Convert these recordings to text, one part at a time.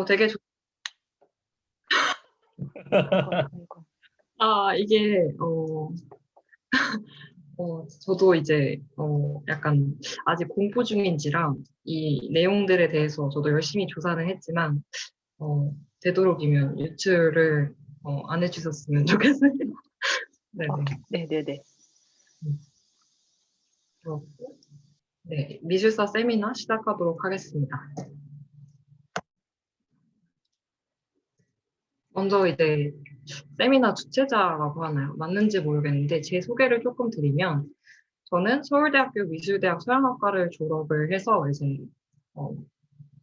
되게 아이고, 아이고. 이게, 저도 이제, 약간 아직 공부 중인지라 이 내용들에 대해서 저도 열심히 조사는 했지만, 되도록이면 유출을, 안 해주셨으면 좋겠습니다. 네네. 네네네. 음, 그렇고, 네. 미술사 세미나 시작하도록 하겠습니다. 먼저 이제 세미나 주최자라고 하나요? 맞는지 모르겠는데, 제 소개를 조금 드리면, 저는 서울대학교 미술대학 서양학과를 졸업을 해서 이제 어,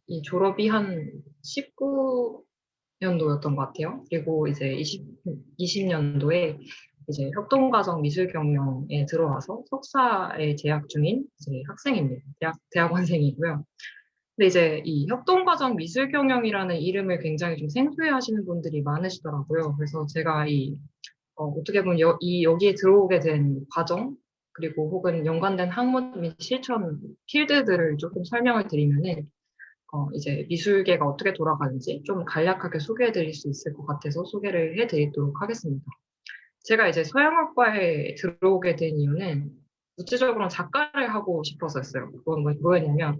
이 졸업이 한 19년도였던 것 같아요. 그리고 이제 20년도에 이제 협동과정 미술경영에 들어와서 석사에 재학 중인 이제 학생입니다. 대학원생이고요. 근데 이제 이 협동과정 미술경영이라는 이름을 굉장히 좀 생소해 하시는 분들이 많으시더라고요. 그래서 제가 어떻게 보면 여기에 들어오게 된 과정, 그리고 혹은 연관된 학문 및 실천 필드들을 조금 설명을 드리면은, 이제 미술계가 어떻게 돌아가는지 좀 간략하게 소개해 드릴 수 있을 것 같아서 소개를 해 드리도록 하겠습니다. 제가 이제 서양학과에 들어오게 된 이유는 구체적으로는 작가를 하고 싶어서였어요. 그건 뭐였냐면,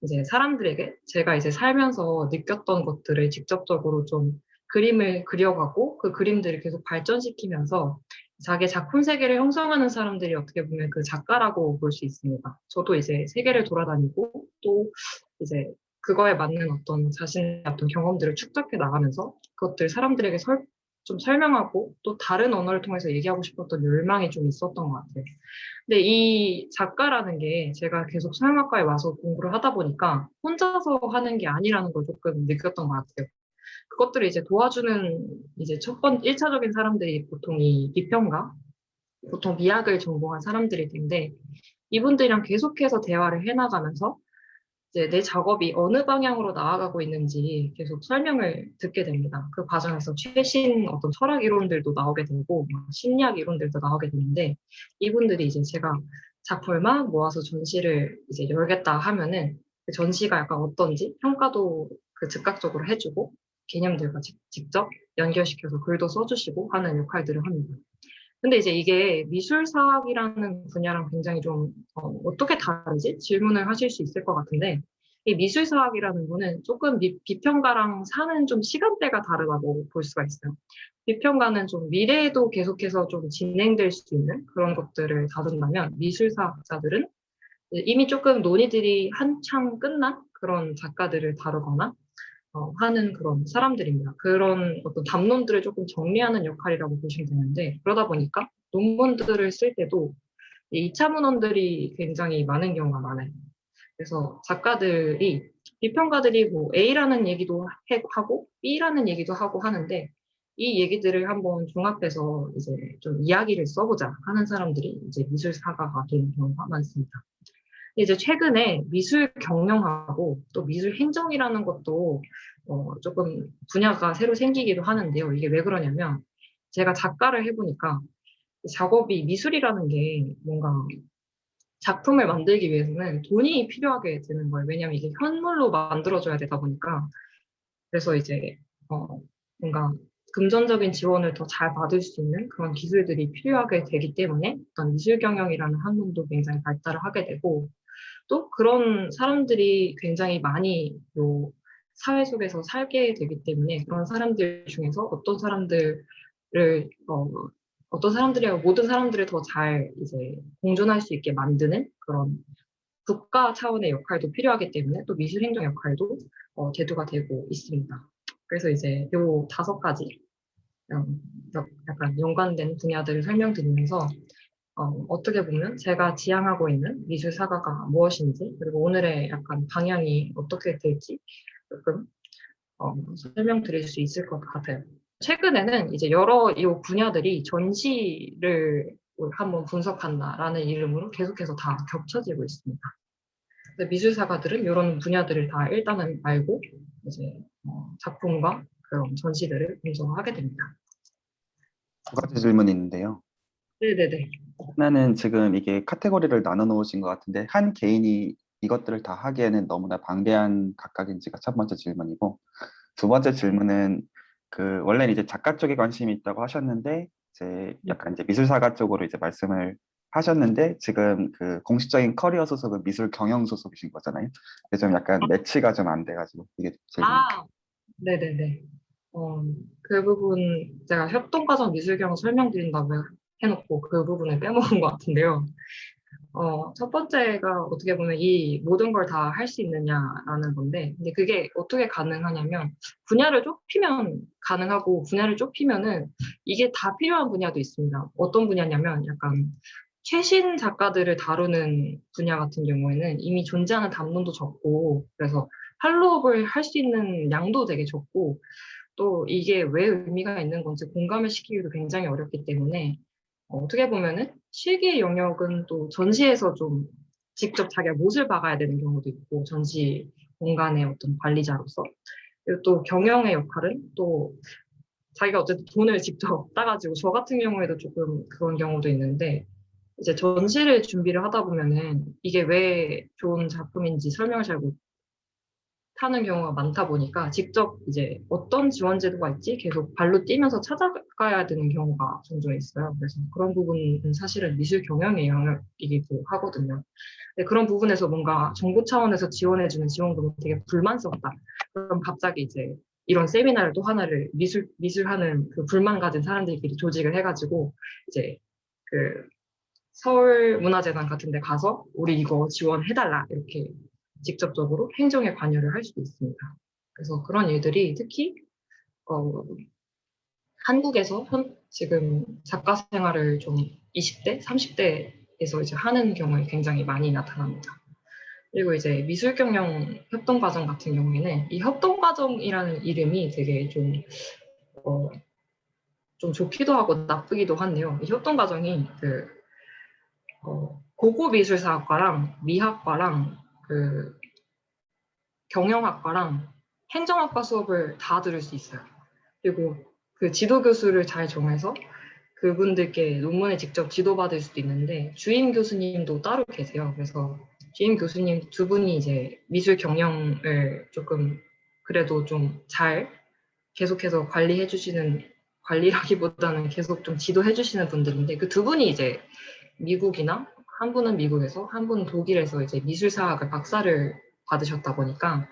이제 사람들에게 제가 이제 살면서 느꼈던 것들을 직접적으로 좀 그림을 그려가고 그 그림들을 계속 발전시키면서 자기 작품 세계를 형성하는 사람들이 어떻게 보면 그 작가라고 볼 수 있습니다. 저도 이제 세계를 돌아다니고 또 이제 그거에 맞는 어떤 자신의 어떤 경험들을 축적해 나가면서 그것들 사람들에게 좀 설명하고 또 다른 언어를 통해서 얘기하고 싶었던 열망이 좀 있었던 것 같아요. 근데 이 작가라는 게 제가 계속 서양학과에 와서 공부를 하다 보니까 혼자서 하는 게 아니라는 걸 조금 느꼈던 것 같아요. 그것들을 이제 도와주는 이제 1차적인 사람들이 보통 이 비평가, 보통 미학을 전공한 사람들일 텐데 이분들이랑 계속해서 대화를 해나가면서 이제 내 작업이 어느 방향으로 나아가고 있는지 계속 설명을 듣게 됩니다. 그 과정에서 최신 어떤 철학 이론들도 나오게 되고, 심리학 이론들도 나오게 되는데, 이분들이 이제 제가 작품을 막 모아서 전시를 이제 열겠다 하면은, 그 전시가 약간 어떤지 평가도 그 즉각적으로 해주고, 개념들과 직접 연결시켜서 글도 써주시고 하는 역할들을 합니다. 근데 이제 이게 미술사학이라는 분야랑 굉장히 좀 어떻게 다르지? 질문을 하실 수 있을 것 같은데 이 미술사학이라는 거는 조금 비평가랑 사는 좀 시간대가 다르다고 볼 수가 있어요. 비평가는 좀 미래에도 계속해서 좀 진행될 수 있는 그런 것들을 다룬다면 미술사학자들은 이미 조금 논의들이 한창 끝난 그런 작가들을 다루거나 하는 그런 사람들입니다. 그런 어떤 담론들을 조금 정리하는 역할이라고 보시면 되는데, 그러다 보니까 논문들을 쓸 때도 이 2차 문헌들이 굉장히 많은 경우가 많아요. 그래서 작가들이, 비평가들이 뭐 A라는 얘기도 하고, B라는 얘기도 하고 하는데, 이 얘기들을 한번 종합해서 이제 좀 이야기를 써보자 하는 사람들이 이제 미술사가가 되는 경우가 많습니다. 이제 최근에 미술 경영하고 또 미술 행정이라는 것도 조금 분야가 새로 생기기도 하는데요. 이게 왜 그러냐면 제가 작가를 해보니까 작업이 미술이라는 게 뭔가 작품을 만들기 위해서는 돈이 필요하게 되는 거예요. 왜냐하면 이게 현물로 만들어져야 되다 보니까 그래서 이제 뭔가 금전적인 지원을 더 잘 받을 수 있는 그런 기술들이 필요하게 되기 때문에 어떤 미술 경영이라는 학문도 굉장히 발달을 하게 되고 또 그런 사람들이 굉장히 많이 요 사회 속에서 살게 되기 때문에 그런 사람들 중에서 어떤 사람들이야 모든 사람들을 더 잘 이제 공존할 수 있게 만드는 그런 국가 차원의 역할도 필요하기 때문에 또 미술행정 역할도 대두가 되고 있습니다. 그래서 이제 요 5가지 약간 연관된 분야들을 설명드리면서 어떻게 보면 제가 지향하고 있는 미술 사과가 무엇인지, 그리고 오늘의 약간 방향이 어떻게 될지 조금 설명드릴 수 있을 것 같아요. 최근에는 이제 여러 이 분야들이 전시를 한번 분석한다라는 이름으로 계속해서 다 겹쳐지고 있습니다. 근데 미술 사가들은 이런 분야들을 다 일단은 알고 이제 작품과 그런 전시들을 분석하게 됩니다. 두 가지 질문이 있는데요. 네네네. 하나는 지금 이게 카테고리를 나눠 놓으신 것 같은데 한 개인이 이것들을 다 하기에는 너무나 방대한 각각인지가 첫 번째 질문이고, 두 번째 질문은 그 원래는 이제 작가 쪽에 관심이 있다고 하셨는데 이제 약간 이제 미술사가 쪽으로 이제 말씀을 하셨는데 지금 그 공식적인 커리어 소속은 미술 경영 소속이신 거잖아요. 그래서 좀 약간 매치가 좀 안 돼가지고 이게 질문. 아, 네네네. 그 부분 제가 협동과정 미술경을 설명드린다고 해놓고 그 부분을 빼먹은 것 같은데요. 첫 번째가 어떻게 보면 이 모든 걸 다 할 수 있느냐라는 건데, 근데 그게 어떻게 가능하냐면, 분야를 좁히면 가능하고, 분야를 좁히면은 이게 다 필요한 분야도 있습니다. 어떤 분야냐면, 약간 최신 작가들을 다루는 분야 같은 경우에는 이미 존재하는 담론도 적고, 그래서 팔로업을 할 수 있는 양도 되게 적고, 또 이게 왜 의미가 있는 건지 공감을 시키기도 굉장히 어렵기 때문에 어떻게 보면은 실기의 영역은 또 전시에서 좀 직접 자기가 못을 박아야 되는 경우도 있고 전시 공간의 어떤 관리자로서 그리고 또 경영의 역할은 또 자기가 어쨌든 돈을 직접 따가지고 저 같은 경우에도 조금 그런 경우도 있는데 이제 전시를 준비를 하다 보면은 이게 왜 좋은 작품인지 설명을 잘 하는 경우가 많다 보니까 직접 이제 어떤 지원 제도가 있지 계속 발로 뛰면서 찾아가야 되는 경우가 종종 있어요. 그래서 그런 부분은 사실은 미술 경영의 영역이기도 하거든요. 근데 그런 부분에서 뭔가 정부 차원에서 지원해주는 지원금이 되게 불만스럽다. 그럼 갑자기 이제 이런 세미나를 또 하나를 미술하는 그 불만 가진 사람들끼리 조직을 해가지고 이제 그 서울문화재단 같은 데 가서 우리 이거 지원해달라 이렇게 직접적으로 행정에 관여를 할 수도 있습니다. 그래서 그런 일들이 특히 어, 한국에서 지금 작가 생활을 좀 20대, 30대에서 이제 하는 경우에 굉장히 많이 나타납니다. 그리고 이제 미술경영 협동과정 같은 경우에는 이 협동과정이라는 이름이 되게 어, 좀 좋기도 하고 나쁘기도 한데요. 이 협동과정이 고고미술사학과랑 미학과랑 그 경영학과랑 행정학과 수업을 다 들을 수 있어요. 그리고 그 지도 교수를 잘 정해서 그분들께 논문을 직접 지도받을 수도 있는데 주임 교수님도 따로 계세요. 그래서 주임 교수님 두 분이 이제 미술 경영을 조금 그래도 좀 잘 계속해서 관리해 주시는 관리라기보다는 계속 좀 지도해 주시는 분들인데 그 두 분이 이제 미국이나 한 분은 미국에서 한 분은 독일에서 이제 미술사학을 박사를 받으셨다 보니까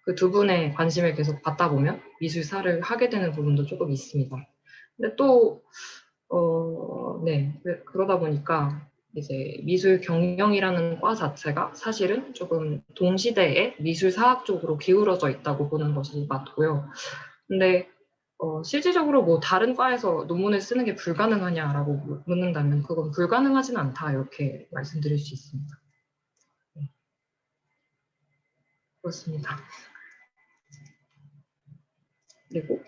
그 두 분의 관심을 계속 받다 보면 미술사를 하게 되는 부분도 조금 있습니다. 근데 또, 네. 그러다 보니까 이제 미술 경영이라는 과 자체가 사실은 조금 동시대에 미술사학 쪽으로 기울어져 있다고 보는 것이 맞고요. 근데 실질적으로 뭐 다른 과에서 논문을 쓰는 게 불가능하냐라고 묻는다면 그건 불가능하진 않다 이렇게 말씀드릴 수 있습니다. 네, 그렇습니다. 그리고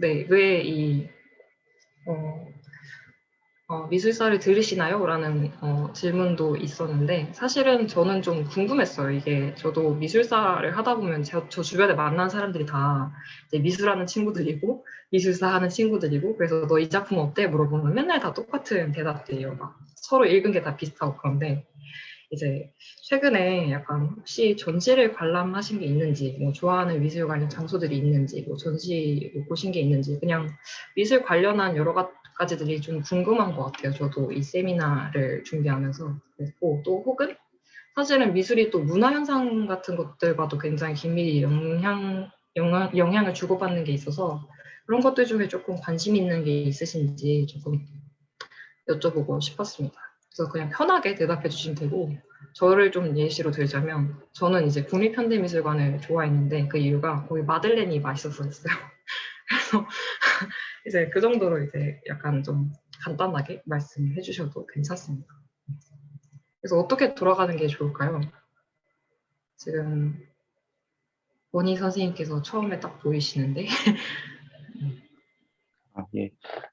네, 왜 이 미술사를 들으시나요? 라는 질문도 있었는데 사실은 저는 좀 궁금했어요. 이게 저도 미술사를 하다 보면 저 주변에 만난 사람들이 다 이제 미술하는 친구들이고 미술사 하는 친구들이고 그래서 너 이 작품 어때? 물어보면 맨날 다 똑같은 대답들이에요. 막 서로 읽은 게 다 비슷하고 그런데 이제 최근에 약간 혹시 전시를 관람하신 게 있는지, 뭐 좋아하는 미술 관련 장소들이 있는지, 뭐 전시 뭐 보신 게 있는지, 그냥 미술 관련한 여러 가지들이 좀 궁금한 것 같아요. 저도 이 세미나를 준비하면서 그랬고, 또 혹은 사실은 미술이 또 문화 현상 같은 것들과도 굉장히 긴밀히 영향을 주고받는 게 있어서 그런 것들 중에 조금 관심 있는 게 있으신지 조금 여쭤보고 싶었습니다. 그래서 그냥 편하게 대답해 주시면 되고, 저를 좀 예시로 들자면, 저는 이제 국립현대미술관을 좋아했는데, 그 이유가 거기 마들렌이 맛있었어요. 그래서 이제 그 정도로 이제 약간 좀 간단하게 말씀해 주셔도 괜찮습니다. 그래서 어떻게 돌아가는 게 좋을까요? 지금 원희 선생님께서 처음에 딱 보이시는데, 아, 예.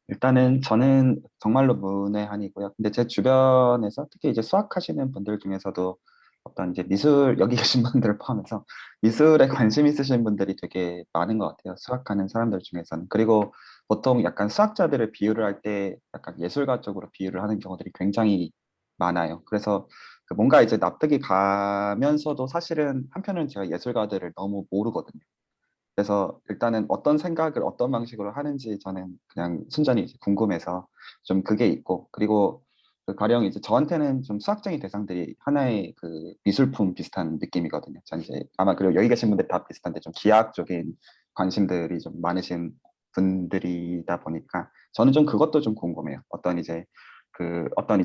일단은 저는 정말로 문외한이고요. 근데 제 주변에서 특히 이제 수학하시는 분들 중에서도 어떤 이제 미술 여기 계신 분들을 포함해서 미술에 관심 있으신 분들이 되게 많은 것 같아요. 수학하는 사람들 중에서는. 그리고 보통 약간 수학자들을 비유를 할 때 약간 예술가 쪽으로 비유를 하는 경우들이 굉장히 많아요. 그래서 그 뭔가 이제 납득이 가면서도 사실은 한편은 제가 예술가들을 너무 모르거든요. 그래서 일단은 어떤 생각을 어떤 방식으로 하는지 저는 그냥 순전히 이제 궁금해서 좀 그게 있고, 그리고 그 가령 이제 저한테는 좀 수학적인 대상들이 하나의 그 미술품 비슷한 느낌이거든요. 전 이제 아마 그리고 여기 계신 분들 다 비슷한데 좀 기하학 적인 관심들이 좀 많으신 분들이다 보니까 저는 좀 그것도 좀 궁금해요. 어떤 이제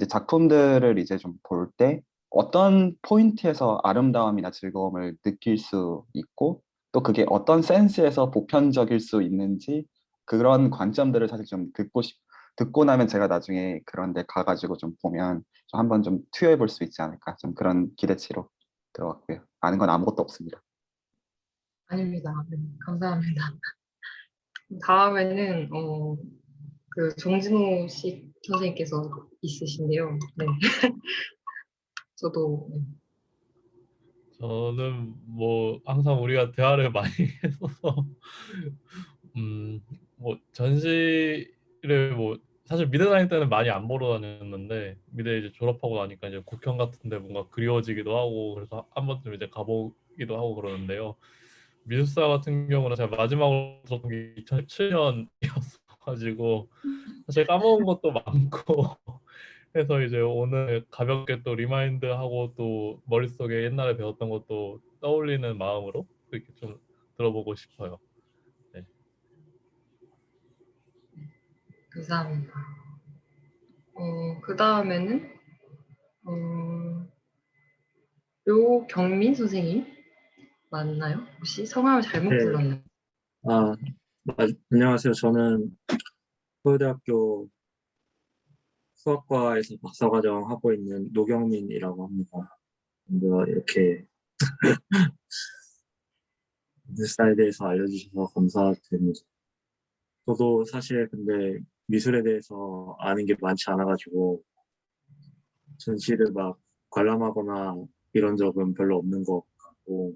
작품들을 이제 좀 볼 때 어떤 포인트에서 아름다움이나 즐거움을 느낄 수 있고, 또 그게 어떤 센스에서 보편적일 수 있는지, 그런 관점들을 사실 좀 듣고 나면 제가 나중에 그런 데 가가지고 좀 보면 좀 한번 좀 투여해 볼 수 있지 않을까, 좀 그런 기대치로 들어갔고요. 아는 건 아무것도 없습니다. 아닙니다. 네, 감사합니다. 다음에는 그 정진호 씨 선생님께서 있으신데요. 네, 저도 네. 저는 뭐 항상 우리가 대화를 많이 했어서 음, 뭐 전시를 뭐 사실 미대 다닐 때는 많이 안 보러 다녔는데 미대 이제 졸업하고 나니까 이제 국형 같은데 뭔가 그리워지기도 하고 그래서 한 번쯤 이제 가보기도 하고 그러는데요. 미술사 같은 경우는 제가 마지막으로 들었던 게 2017년이었어가지고 사실 까먹은 것도 많고 해서 이제 오늘 가볍게 또 리마인드하고 또 머릿속에 옛날에 배웠던 것도 떠올리는 마음으로 이렇게 좀 들어보고 싶어요. 네. 감사합니다. 그 다음에는 어, 묘경민 선생님 맞나요? 혹시 성함을 잘못 네, 불렀나요? 아, 안녕하세요. 저는 서울대학교 수학과에서 박사과정 하고 있는 노경민이라고 합니다. 먼저 이렇게 미술사에 대해서 알려주셔서 감사드립니다. 저도 사실 근데 미술에 대해서 아는 게 많지 않아가지고 전시를 막 관람하거나 이런 적은 별로 없는 것 같고,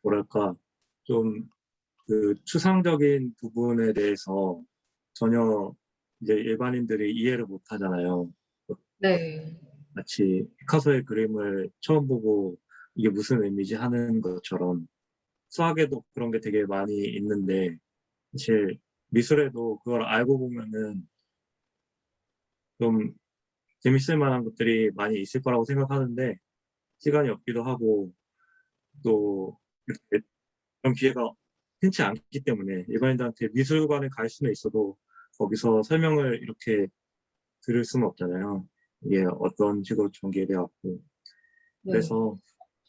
뭐랄까, 좀 그 추상적인 부분에 대해서 전혀 이제 일반인들이 이해를 못 하잖아요. 네, 마치 피카소의 그림을 처음 보고 이게 무슨 의미지 하는 것처럼 수학에도 그런 게 되게 많이 있는데, 사실 미술에도 그걸 알고 보면은 좀 재밌을 만한 것들이 많이 있을 거라고 생각하는데 시간이 없기도 하고, 또 이렇게 그런 기회가 흔치 않기 때문에 일반인들한테 미술관에 갈 수는 있어도 거기서 설명을 이렇게 들을 수는 없잖아요. 이게 어떤 식으로 전개돼 왔고, 네, 그래서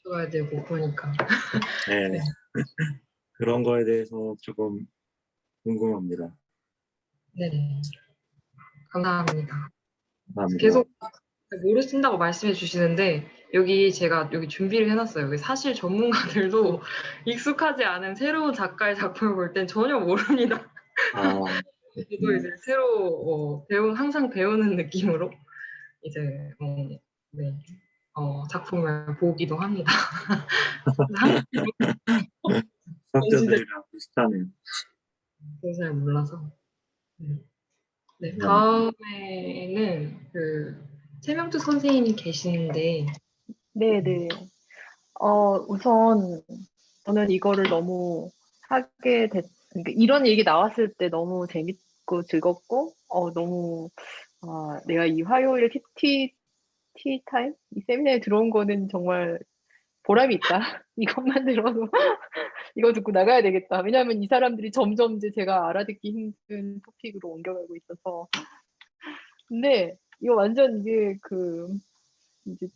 줘야 되고 보니까. 네, 네, 그런 거에 대해서 조금 궁금합니다. 네, 감사합니다. 감사합니다. 계속 모르신다고 말씀해 주시는데 여기 제가 여기 준비를 해놨어요. 여기 사실 전문가들도 익숙하지 않은 새로운 작가의 작품을 볼 땐 전혀 모릅니다. 아, 저도 그렇군요. 이제 새로 항상 배우는 느낌으로 이제 네, 작품을 보기도 합니다. 항상 전시들 수학자들이랑 비슷하네요. 잘 몰라서. 네. 네, 감사합니다. 다음에는 그 최명주 선생님이 계시는데 네네. 우선 저는 이거를 너무 하게 그러니까 이런 얘기 나왔을 때 너무 재밌고 즐겁고, 너무, 내가 이 화요일에 티타임? 이 세미나에 들어온 거는 정말 보람이 있다. 이것만 들어도 이거 듣고 나가야 되겠다. 왜냐하면 이 사람들이 점점 이제 제가 알아듣기 힘든 토픽으로 옮겨가고 있어서. 근데 이거 완전 이게 이제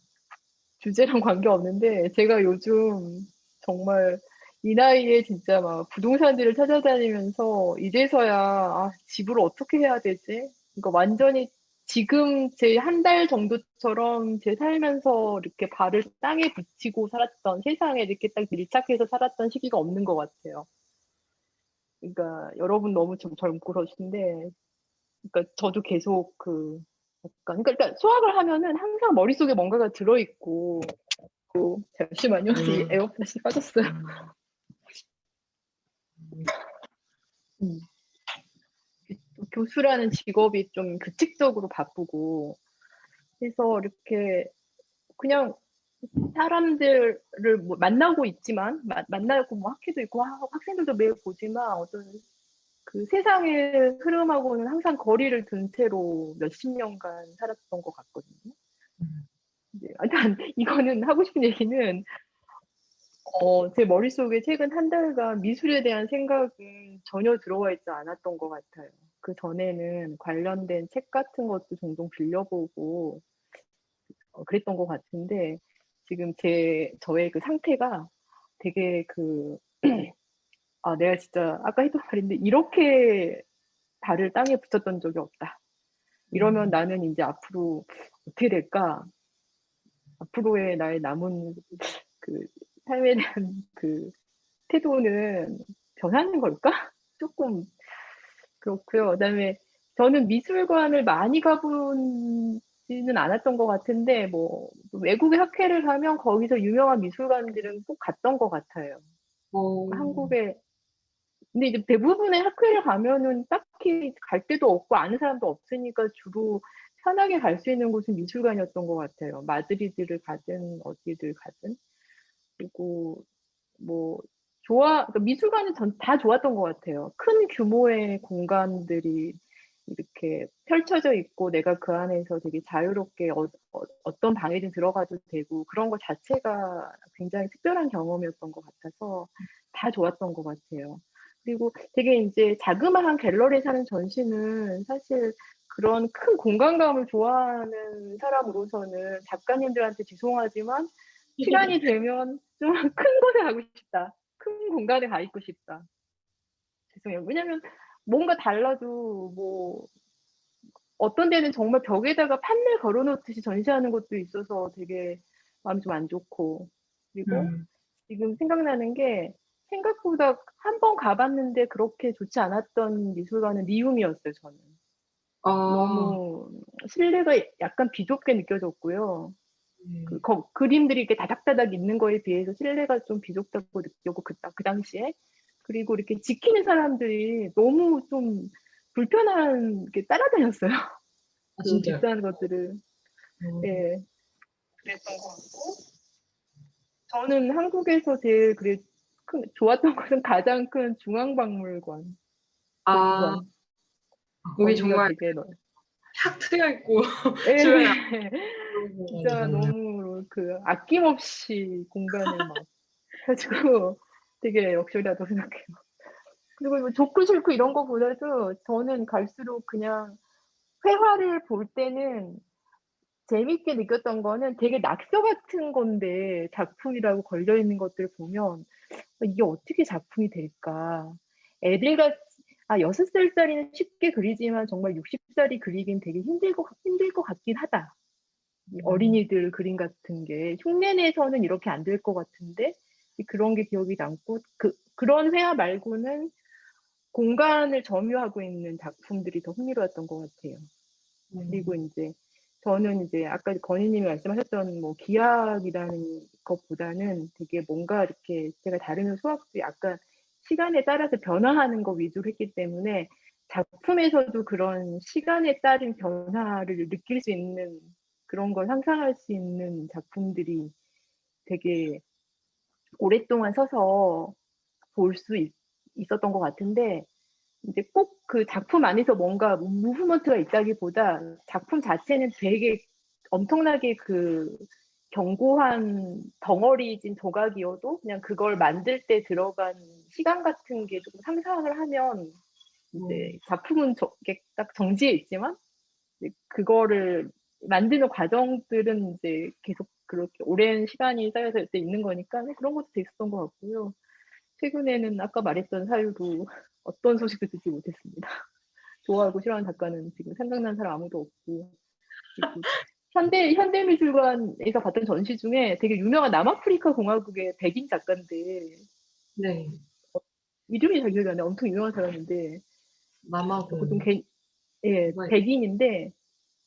주제랑 관계없는데 제가 요즘 정말 이 나이에 진짜 막 부동산들을 찾아다니면서 이제서야 집을 어떻게 해야 되지? 그러니까 완전히 지금 제 한 달 정도처럼 제 살면서 이렇게 발을 땅에 붙이고 살았던 세상에 이렇게 딱 밀착해서 살았던 시기가 없는 것 같아요. 그러니까 여러분 너무 좀 젊고 그러신데, 그러니까 저도 계속 그러니까 수학을 하면은 항상 머릿속에 뭔가가 들어있고, 잠시만요. 이 에어팟이 빠졌어요. 음. 교수라는 직업이 좀 규칙적으로 바쁘고 해서 이렇게 그냥 사람들을 뭐 만나고 있지만 만나고 뭐 학회도 있고 학생들도 매일 보지만 어떤 그 세상의 흐름하고는 항상 거리를 둔 채로 몇십 년간 살았던 것 같거든요. 일단 이거는 하고 싶은 얘기는 제 머릿속에 최근 한 달간 미술에 대한 생각은 전혀 들어와 있지 않았던 것 같아요. 그 전에는 관련된 책 같은 것도 종종 빌려보고 그랬던 것 같은데 지금 저의 그 상태가 되게 내가 진짜 아까 했던 말인데 이렇게 발을 땅에 붙였던 적이 없다. 이러면 나는 이제 앞으로 어떻게 될까? 앞으로의 나의 남은 그 삶에 대한 그 태도는 변하는 걸까? 조금 그렇고요. 그다음에 저는 미술관을 많이 가보지는 않았던 것 같은데 뭐 외국의 학회를 가면 거기서 유명한 미술관들은 꼭 갔던 것 같아요. 한국에 근데 이제 대부분의 학회를 가면은 딱히 갈 데도 없고 아는 사람도 없으니까 주로 편하게 갈 수 있는 곳은 미술관이었던 것 같아요. 마드리드를 가든 어디를 가든. 그리고 뭐 그러니까 미술관은 전 다 좋았던 것 같아요. 큰 규모의 공간들이 이렇게 펼쳐져 있고 내가 그 안에서 되게 자유롭게 어떤 방에든 들어가도 되고 그런 것 자체가 굉장히 특별한 경험이었던 것 같아서 다 좋았던 것 같아요. 그리고 되게 이제 자그마한 갤러리에 사는 전시는 사실 그런 큰 공간감을 좋아하는 사람으로서는 작가님들한테 죄송하지만 시간이 되면 좀 큰 곳에 가고 싶다. 큰 공간에 가 있고 싶다. 죄송해요. 왜냐면 뭔가 달라도 뭐 어떤 데는 정말 벽에다가 판넬 걸어놓듯이 전시하는 것도 있어서 되게 마음이 좀 안 좋고 그리고 지금 생각나는 게 생각보다 한 번 가봤는데 그렇게 좋지 않았던 미술관은 리움이었어요. 저는 너무 실내가 약간 비좁게 느껴졌고요. 그림들이 이렇게 다닥다닥 있는 거에 비해서 실내가 좀 비좁다고 느꼈고 그 당시에 그리고 이렇게 지키는 사람들이 너무 좀 불편하게 따라다녔어요. 그 진짜요? 비싼 것들을 예 그랬던 것 같고 저는 한국에서 제일 좋았던 것은 가장 큰 중앙박물관 아, 본관 거기 거기가 정말 되게 탁 트여 있고 예, 주변에 진짜 아무것도 너무 아낌없이 공간을 막 해가지고 되게 럭셔리하다고 생각해요. 그리고 뭐 좋고 싫고 이런 거보다도 저는 갈수록 그냥 회화를 볼 때는 재밌게 느꼈던 거는 되게 낙서 같은 건데 작품이라고 걸려 있는 것들을 보면 이게 어떻게 작품이 될까? 애들같이 6살짜리는 쉽게 그리지만 정말 60살이 그리긴 되게 힘들 것 같긴 하다. 이 어린이들 그림 같은 게 흉내내서는 이렇게 안 될 것 같은데 그런 게 기억이 남고 그런 회화 말고는 공간을 점유하고 있는 작품들이 더 흥미로웠던 것 같아요. 그리고 이제 저는 이제 아까 건희님이 말씀하셨던 뭐 기하학이라는 것보다는 되게 뭔가 이렇게 제가 다루는 수학도 약간 시간에 따라서 변화하는 거 위주로 했기 때문에 작품에서도 그런 시간에 따른 변화를 느낄 수 있는 그런 걸 상상할 수 있는 작품들이 되게 오랫동안 서서 볼 수 있었던 것 같은데 이제 꼭 그 작품 안에서 뭔가 무브먼트가 있다기보다 작품 자체는 되게 엄청나게 견고한 덩어리진 조각이어도 그냥 그걸 만들 때 들어간 시간 같은 게 조금 상상을 하면 이제 작품은 이렇게 딱 정지해 있지만 그거를 만드는 과정들은 이제 계속 그렇게 오랜 시간이 쌓여서 있는 거니까 그런 것도 되게 있었던 것 같고요. 최근에는 아까 말했던 사유로 어떤 소식도 듣지 못했습니다. 좋아하고 싫어하는 작가는 지금 생각나는 사람 아무도 없고 그리고 현대미술관에서 봤던 전시 중에 되게 유명한 남아프리카 공화국의 백인 작가인데 네, 이름이 잘 기억이 안 나요. 엄청 유명한 사람인데 좀 남아공 예, 누가 백인인데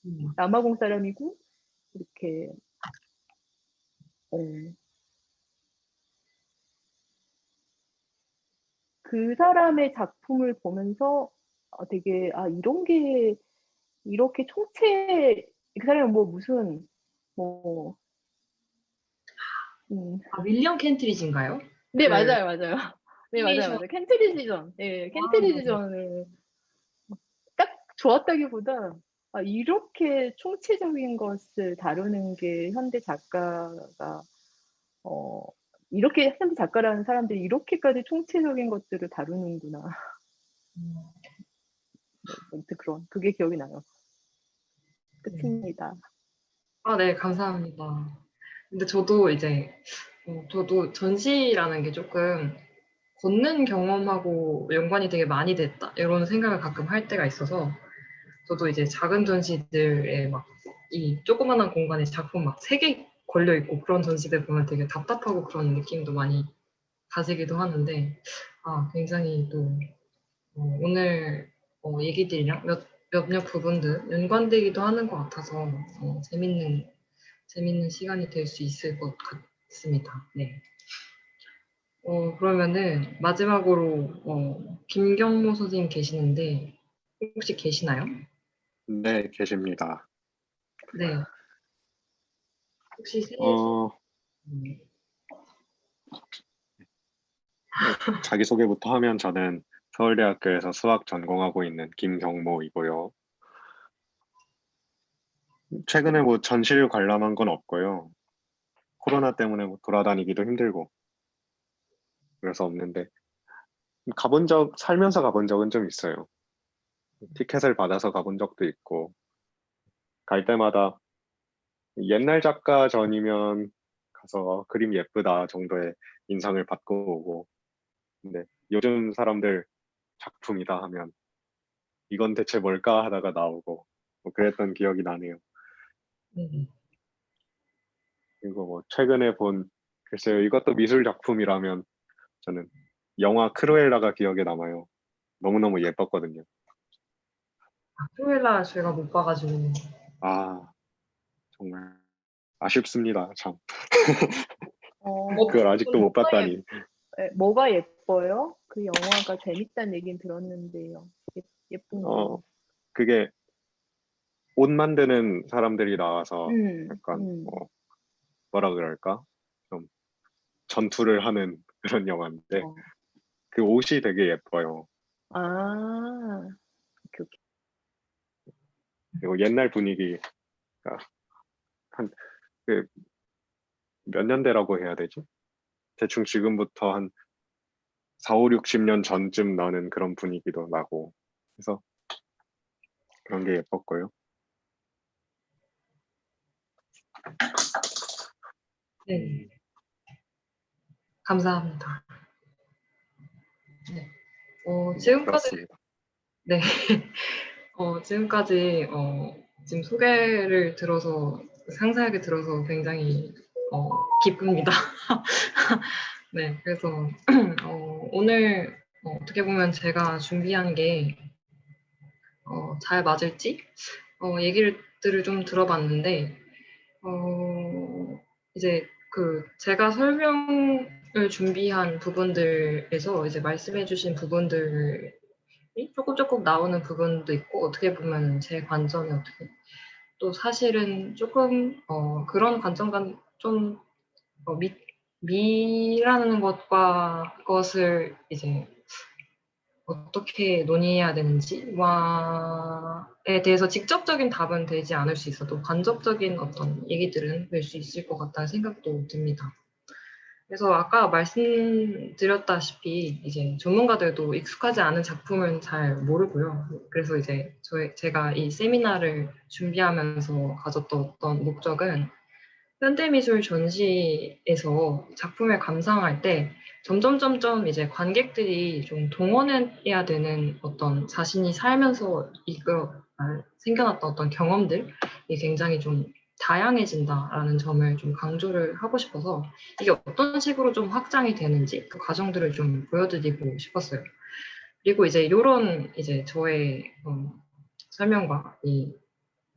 있- 남아공 사람이고 이렇게 그 사람의 작품을 보면서 되게 이런 게 이렇게 총체 그 사람은 뭐 무슨 뭐 윌리엄 켄트리지인가요? 네, 그 맞아요, 맞아요. 네, 맞아요, 애니메이션. 맞아요. 켄트리지전. 예, 네. 켄트리지전을 딱 좋았다기보다 이렇게 총체적인 것을 다루는 게 현대 작가가 어, 이렇게 현대 작가라는 사람들이 이렇게까지 총체적인 것들을 다루는구나. 음, 네, 아무튼 그게 기억이 나요. 네. 끝입니다. 네, 감사합니다. 근데 저도 이제 저도 전시라는 게 조금 걷는 경험하고 연관이 되게 많이 됐다 이런 생각을 가끔 할 때가 있어서 저도 이제 작은 전시들에 막 이 조그만한 공간에 작품 막 3개 걸려 있고 그런 전시들 보면 되게 답답하고 그런 느낌도 많이 가지기도 하는데 굉장히 또 오늘 얘기들이랑 몇몇 부분들 연관되기도 하는 것 같아서 재밌는 시간이 될 수 있을 것 같습니다. 네. 그러면은 마지막으로 김경모 선생님 계시는데 혹시 계시나요? 네, 계십니다. 네. 혹시 어, 자기소개부터 하면 저는 서울대학교에서 수학 전공하고 있는 김경모이고요. 최근에 뭐 전시를 관람한 건 없고요. 코로나 때문에 뭐 돌아다니기도 힘들고 그래서 없는데 살면서 가본 적은 좀 있어요. 티켓을 받아서 가본 적도 있고 갈 때마다 옛날 작가 전이면 가서 그림 예쁘다 정도의 인상을 받고 오고 근데 요즘 사람들 작품이다 하면 이건 대체 뭘까 하다가 나오고 뭐 그랬던 기억이 나네요. 네. 그리고 뭐 최근에 본 글쎄요 이것도 미술 작품이라면 저는 영화 크루엘라가 기억에 남아요. 너무너무 예뻤거든요. 크루엘라 제가 못 봐가지고 아 정말 아쉽습니다. 참 뭐, 그걸 아직도 못 봤다니. 뭐가 예뻐요? 그 영화가 재밌다는 얘기는 들었는데요. 예쁜 어 거. 그게 옷 만드는 사람들이 나와서 약간 뭐라 그럴까 좀 전투를 하는 그런 영화인데 그 옷이 되게 예뻐요. 아, 오케이. 그리고 옛날 분위기가 한 그 몇 년대라고 해야 되지? 대충 지금부터 한 4, 5, 60년 전쯤 나는 그런 분위기도 나고 그래서 그런 게 예뻤고요. 네. 감사합니다. 네. 지금까지 그렇습니다. 네. 지금까지 지금 소개를 들어서 상세하게 들어서 굉장히 기쁩니다. 네, 그래서 오늘 어떻게 보면 제가 준비한 게 잘 맞을지 얘기들을 좀 들어봤는데 이제 제가 설명을 준비한 부분들에서 이제 말씀해주신 부분들이 조금 나오는 부분도 있고 어떻게 보면 제 관점이 어떻게 또 사실은 조금 그런 관점과 좀 미라는 것을 이제 어떻게 논의해야 되는지에 대해서 직접적인 답은 되지 않을 수 있어도 간접적인 어떤 얘기들은 될 수 있을 것 같다는 생각도 듭니다. 그래서 아까 말씀드렸다시피 이제 전문가들도 익숙하지 않은 작품은 잘 모르고요. 그래서 이제 제가 이 세미나를 준비하면서 가졌던 어떤 목적은 현대미술 전시에서 작품을 감상할 때 점점 이제 관객들이 좀 동원해야 되는 어떤 자신이 살면서 생겨났던 어떤 경험들이 굉장히 좀 다양해진다라는 점을 좀 강조를 하고 싶어서 이게 어떤 식으로 좀 확장이 되는지 그 과정들을 좀 보여드리고 싶었어요. 그리고 이제 요런 이제 저의 설명과 이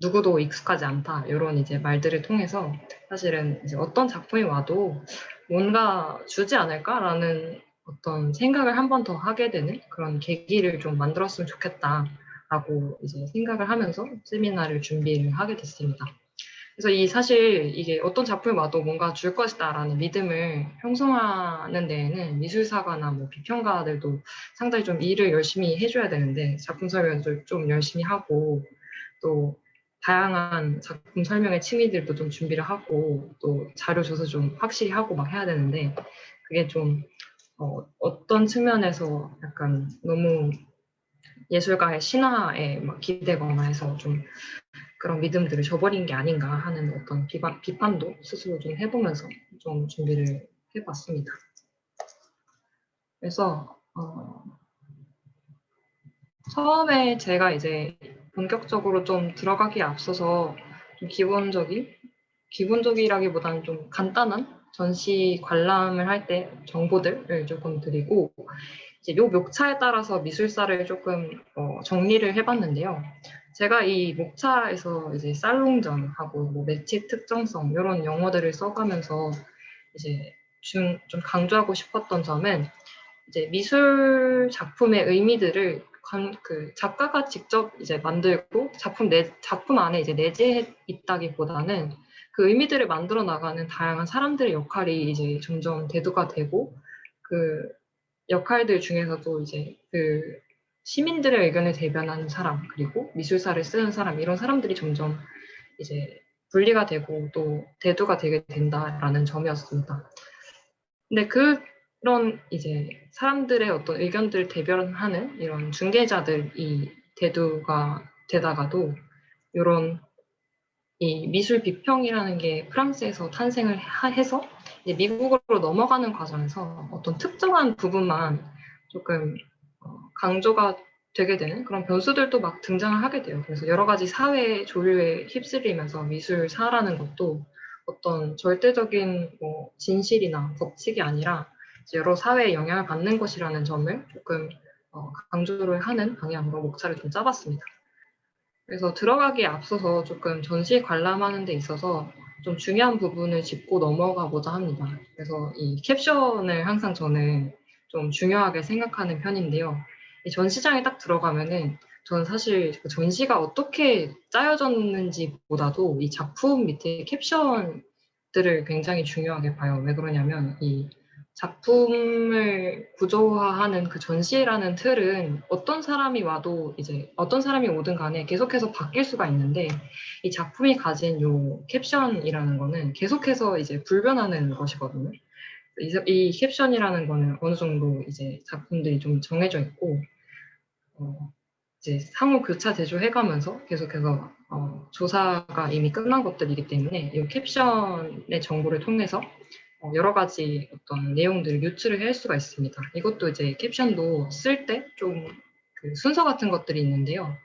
누구도 익숙하지 않다 이런 이제 말들을 통해서 사실은 이제 어떤 작품이 와도 뭔가 주지 않을까라는 어떤 생각을 한 번 더 하게 되는 그런 계기를 좀 만들었으면 좋겠다라고 이제 생각을 하면서 세미나를 준비를 하게 됐습니다. 그래서 이 사실 이게 어떤 작품을 봐도 뭔가 줄 것이다라는 믿음을 형성하는 데에는 미술사가나 뭐 비평가들도 상당히 좀 일을 열심히 해줘야 되는데 작품 설명도 좀 열심히 하고 또 다양한 작품 설명의 취미들도 좀 준비를 하고 또 자료 조사 좀 확실히 하고 막 해야 되는데 그게 좀 어떤 측면에서 약간 너무 예술가의 신화에 막 기대거나 해서 좀 그런 믿음들을 저버린 게 아닌가 하는 어떤 비판도 스스로 좀 해보면서 좀 준비를 해봤습니다. 그래서 처음에 제가 이제 본격적으로 좀 들어가기에 앞서서 좀 기본적이라기보다는 좀 간단한 전시 관람을 할 때 정보들을 조금 드리고 이제 요 목차에 따라서 미술사를 조금 정리를 해봤는데요. 제가 이 목차에서 이제 쌀롱전하고 뭐 매치 특정성 이런 용어들을 써가면서 이제 좀 강조하고 싶었던 점은 이제 미술 작품의 의미들을 그 작가가 직접 이제 만들고 작품 안에 이제 내재해 있다기보다는 그 의미들을 만들어 나가는 다양한 사람들의 역할이 이제 점점 대두가 되고 그 역할들 중에서도 이제 그 시민들의 의견을 대변하는 사람 그리고 미술사를 쓰는 사람 이런 사람들이 점점 이제 분리가 되고 또 대두가 되게 된다라는 점이었습니다. 근데 그런 이제 사람들의 어떤 의견들을 대변하는 이런 중개자들이 대두가 되다가도 이런 이 미술 비평이라는 게 프랑스에서 탄생을 해서 이제 미국으로 넘어가는 과정에서 어떤 특정한 부분만 조금 강조가 되게 되는 그런 변수들도 막 등장을 하게 돼요. 그래서 여러 가지 사회 조류에 휩쓸리면서 미술사라는 것도 어떤 절대적인 뭐 진실이나 법칙이 아니라 여러 사회에 영향을 받는 것이라는 점을 조금 강조를 하는 방향으로 목차를 좀 짜봤습니다. 그래서 들어가기에 앞서서 조금 전시 관람하는 데 있어서 좀 중요한 부분을 짚고 넘어가고자 합니다. 그래서 이 캡션을 항상 저는 좀 중요하게 생각하는 편인데요. 이 전시장에 딱 들어가면은 저는 사실 그 전시가 어떻게 짜여졌는지보다도 이 작품 밑에 캡션들을 굉장히 중요하게 봐요. 왜 그러냐면 이 작품을 구조화하는 그 전시라는 틀은 어떤 사람이 와도 이제 어떤 사람이 오든 간에 계속해서 바뀔 수가 있는데 이 작품이 가진 요 캡션이라는 거는 계속해서 이제 불변하는 것이거든요. 이 캡션이라는 거는 어느 정도 이제 작품들이 좀 정해져 있고 이제 상호 교차 대조해가면서 계속해서 조사가 이미 끝난 것들이기 때문에 이 캡션의 정보를 통해서 여러 가지 어떤 내용들을 유출을 할 수가 있습니다. 이것도 이제 캡션도 쓸 때 좀 그 순서 같은 것들이 있는데요.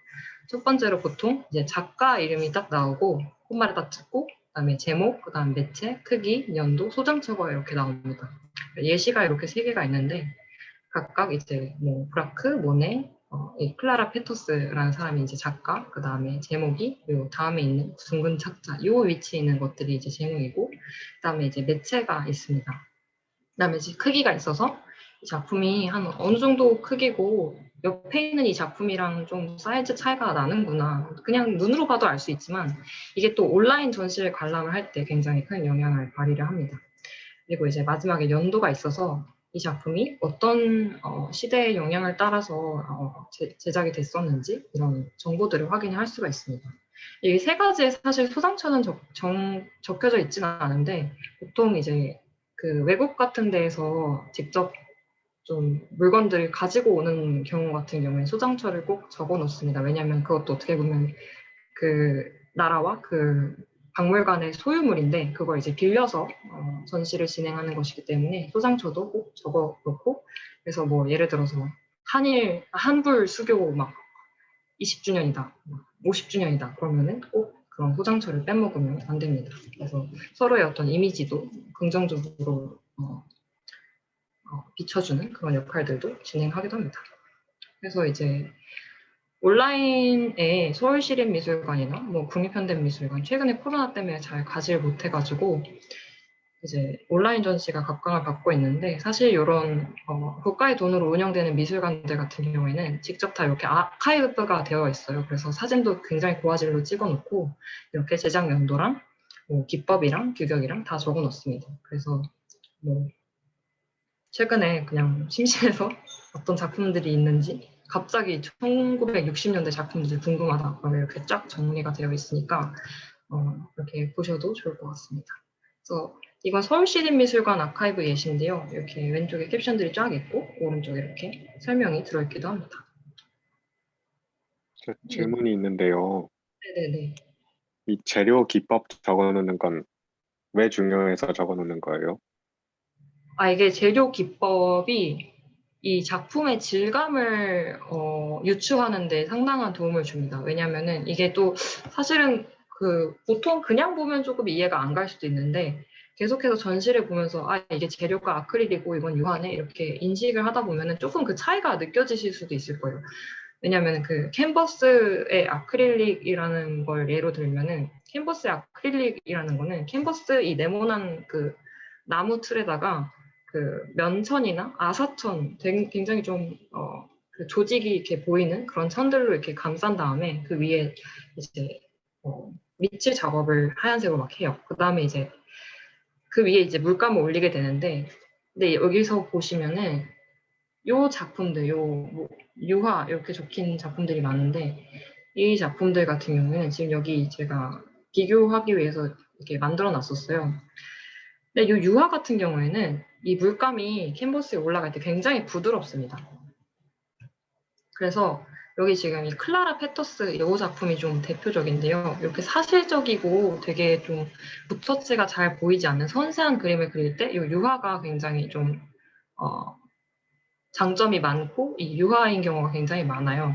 첫 번째로 보통 이제 작가 이름이 딱 나오고 콧말을 딱 찍고 그다음에 제목, 그다음 매체, 크기, 연도, 소장처가 이렇게 나옵니다. 예시가 이렇게 세 개가 있는데 각각 이제 뭐 브라크, 모네, 이 클라라 페토스라는 사람이 이제 작가, 그 다음에 제목이 요 다음에 있는 둥근 착자, 요 위치에 있는 것들이 이제 제목이고, 그 다음에 이제 매체가 있습니다. 그 다음에 이제 크기가 있어서 이 작품이 한 어느 정도 크기고 옆에 있는 이 작품이랑 좀 사이즈 차이가 나는구나. 그냥 눈으로 봐도 알 수 있지만 이게 또 온라인 전시를 관람을 할 때 굉장히 큰 영향을 발휘를 합니다. 그리고 이제 마지막에 연도가 있어서 이 작품이 어떤 시대의 영향을 따라서 제작이 됐었는지 이런 정보들을 확인할 수가 있습니다. 이 세 가지에 사실 소장처는 적혀져 있지는 않은데 보통 이제 그 외국 같은 데에서 직접 좀 물건들을 가지고 오는 경우 같은 경우에 소장처를 꼭 적어 놓습니다. 왜냐하면 그것도 어떻게 보면 그 나라와 그 박물관의 소유물인데 그걸 이제 빌려서 전시를 진행하는 것이기 때문에 소장처도 꼭 적어 놓고 그래서 뭐 예를 들어서 한불 수교 막 20주년이다, 50주년이다 그러면은 꼭 그런 소장처를 빼먹으면 안 됩니다. 그래서 서로의 어떤 이미지도 긍정적으로 비춰주는 그런 역할들도 진행하기도 합니다. 그래서 이제 온라인에 서울시립미술관이나 뭐 국립현대미술관 최근에 코로나 때문에 잘 가지를 못해가지고 이제 온라인 전시가 각광을 받고 있는데 사실 이런 국가의 돈으로 운영되는 미술관들 같은 경우에는 직접 다 이렇게 아카이브가 되어 있어요. 그래서 사진도 굉장히 고화질로 찍어놓고 이렇게 제작 연도랑 뭐 기법이랑 규격이랑 다 적어 놓습니다. 그래서 뭐 최근에 그냥 심심해서 어떤 작품들이 있는지 갑자기 1960년대 작품들이 궁금하다 그러면 이렇게 쫙 정리가 되어 있으니까 이렇게 보셔도 좋을 것 같습니다. 그래서 이건 서울시립미술관 아카이브 예시인데요. 이렇게 왼쪽에 캡션들이 쫙 있고 오른쪽에 이렇게 설명이 들어있기도 합니다. 질문이 있는데요. 네네네. 이 재료 기법 적어놓는 건 왜 중요해서 적어놓는 거예요? 이게 재료 기법이 이 작품의 질감을 유추하는 데 상당한 도움을 줍니다. 왜냐면은 이게 또 사실은 보통 그냥 보면 조금 이해가 안 갈 수도 있는데 계속해서 전시를 보면서 이게 재료가 아크릴이고 이건 유화네 이렇게 인식을 하다 보면은 조금 그 차이가 느껴지실 수도 있을 거예요. 왜냐면 그 캔버스의 아크릴릭이라는 걸 예로 들면은 캔버스의 아크릴릭이라는 거는 캔버스 이 네모난 그 나무 틀에다가 그 면천이나 아사천 굉장히 좀 그 조직이 이렇게 보이는 그런 천들로 이렇게 감싼 다음에 그 위에 이제 밑칠 작업을 하얀색으로 막 해요. 그 다음에 이제 그 위에 이제 물감을 올리게 되는데 근데 여기서 보시면은 요 작품들, 뭐 유화 이렇게 적힌 작품들이 많은데 이 작품들 같은 경우에는 지금 여기 제가 비교하기 위해서 이렇게 만들어 놨었어요. 근데 이 유화 같은 경우에는 이 물감이 캔버스에 올라갈 때 굉장히 부드럽습니다. 그래서 여기 지금 이 클라라 페터스 이 작품이 좀 대표적인데요. 이렇게 사실적이고 되게 좀 붓터치가 잘 보이지 않는 섬세한 그림을 그릴 때 이 유화가 굉장히 좀 장점이 많고 이 유화인 경우가 굉장히 많아요.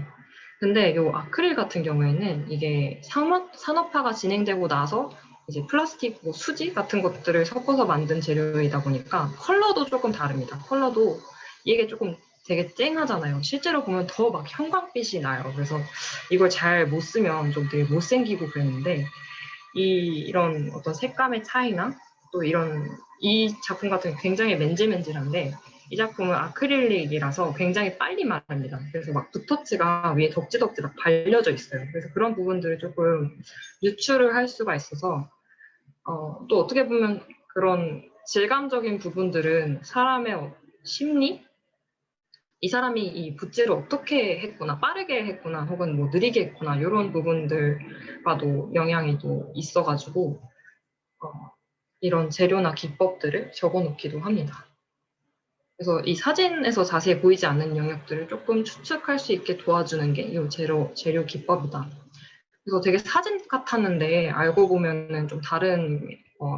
근데 이 아크릴 같은 경우에는 이게 산업화가 진행되고 나서 이제 플라스틱, 뭐 수지 같은 것들을 섞어서 만든 재료이다 보니까 컬러도 조금 다릅니다. 컬러도 이게 조금 되게 쨍하잖아요. 실제로 보면 더 막 형광빛이 나요. 그래서 이걸 잘 못 쓰면 좀 되게 못생기고 그랬는데 이런 어떤 색감의 차이나 또 이 작품 같은 경우 굉장히 맨질맨질한데 이 작품은 아크릴릭이라서 굉장히 빨리 마릅니다. 그래서 막 붓터치가 위에 덕지덕지 막 발려져 있어요. 그래서 그런 부분들을 조금 유추를 할 수가 있어서 또 어떻게 보면 그런 질감적인 부분들은 사람의 심리? 이 사람이 이 붓질을 어떻게 했구나, 빠르게 했구나, 혹은 뭐 느리게 했구나 이런 부분들과도 영향이 또 있어가지고 이런 재료나 기법들을 적어놓기도 합니다. 그래서 이 사진에서 자세히 보이지 않는 영역들을 조금 추측할 수 있게 도와주는 게 이 재료 기법이다. 그래서 되게 사진 같았는데 알고 보면은 좀 다른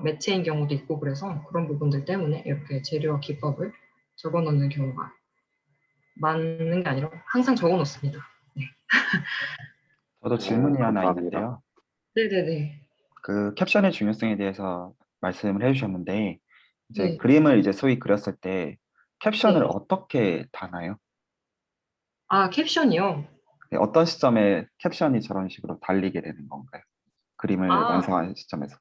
매체인 경우도 있고 그래서 그런 부분들 때문에 이렇게 재료와 기법을 적어놓는 경우가 많은 게 아니라 항상 적어놓습니다. 네. 저도 질문이 하나 감사합니다. 있는데요. 네네네. 그 캡션의 중요성에 대해서 말씀을 해주셨는데 이제 네. 그림을 이제 소위 그렸을 때 캡션을 네. 어떻게 다나요? 캡션이요? 네, 어떤 시점에 캡션이 저런 식으로 달리게 되는 건가요? 그림을 아, 완성하는 시점에서.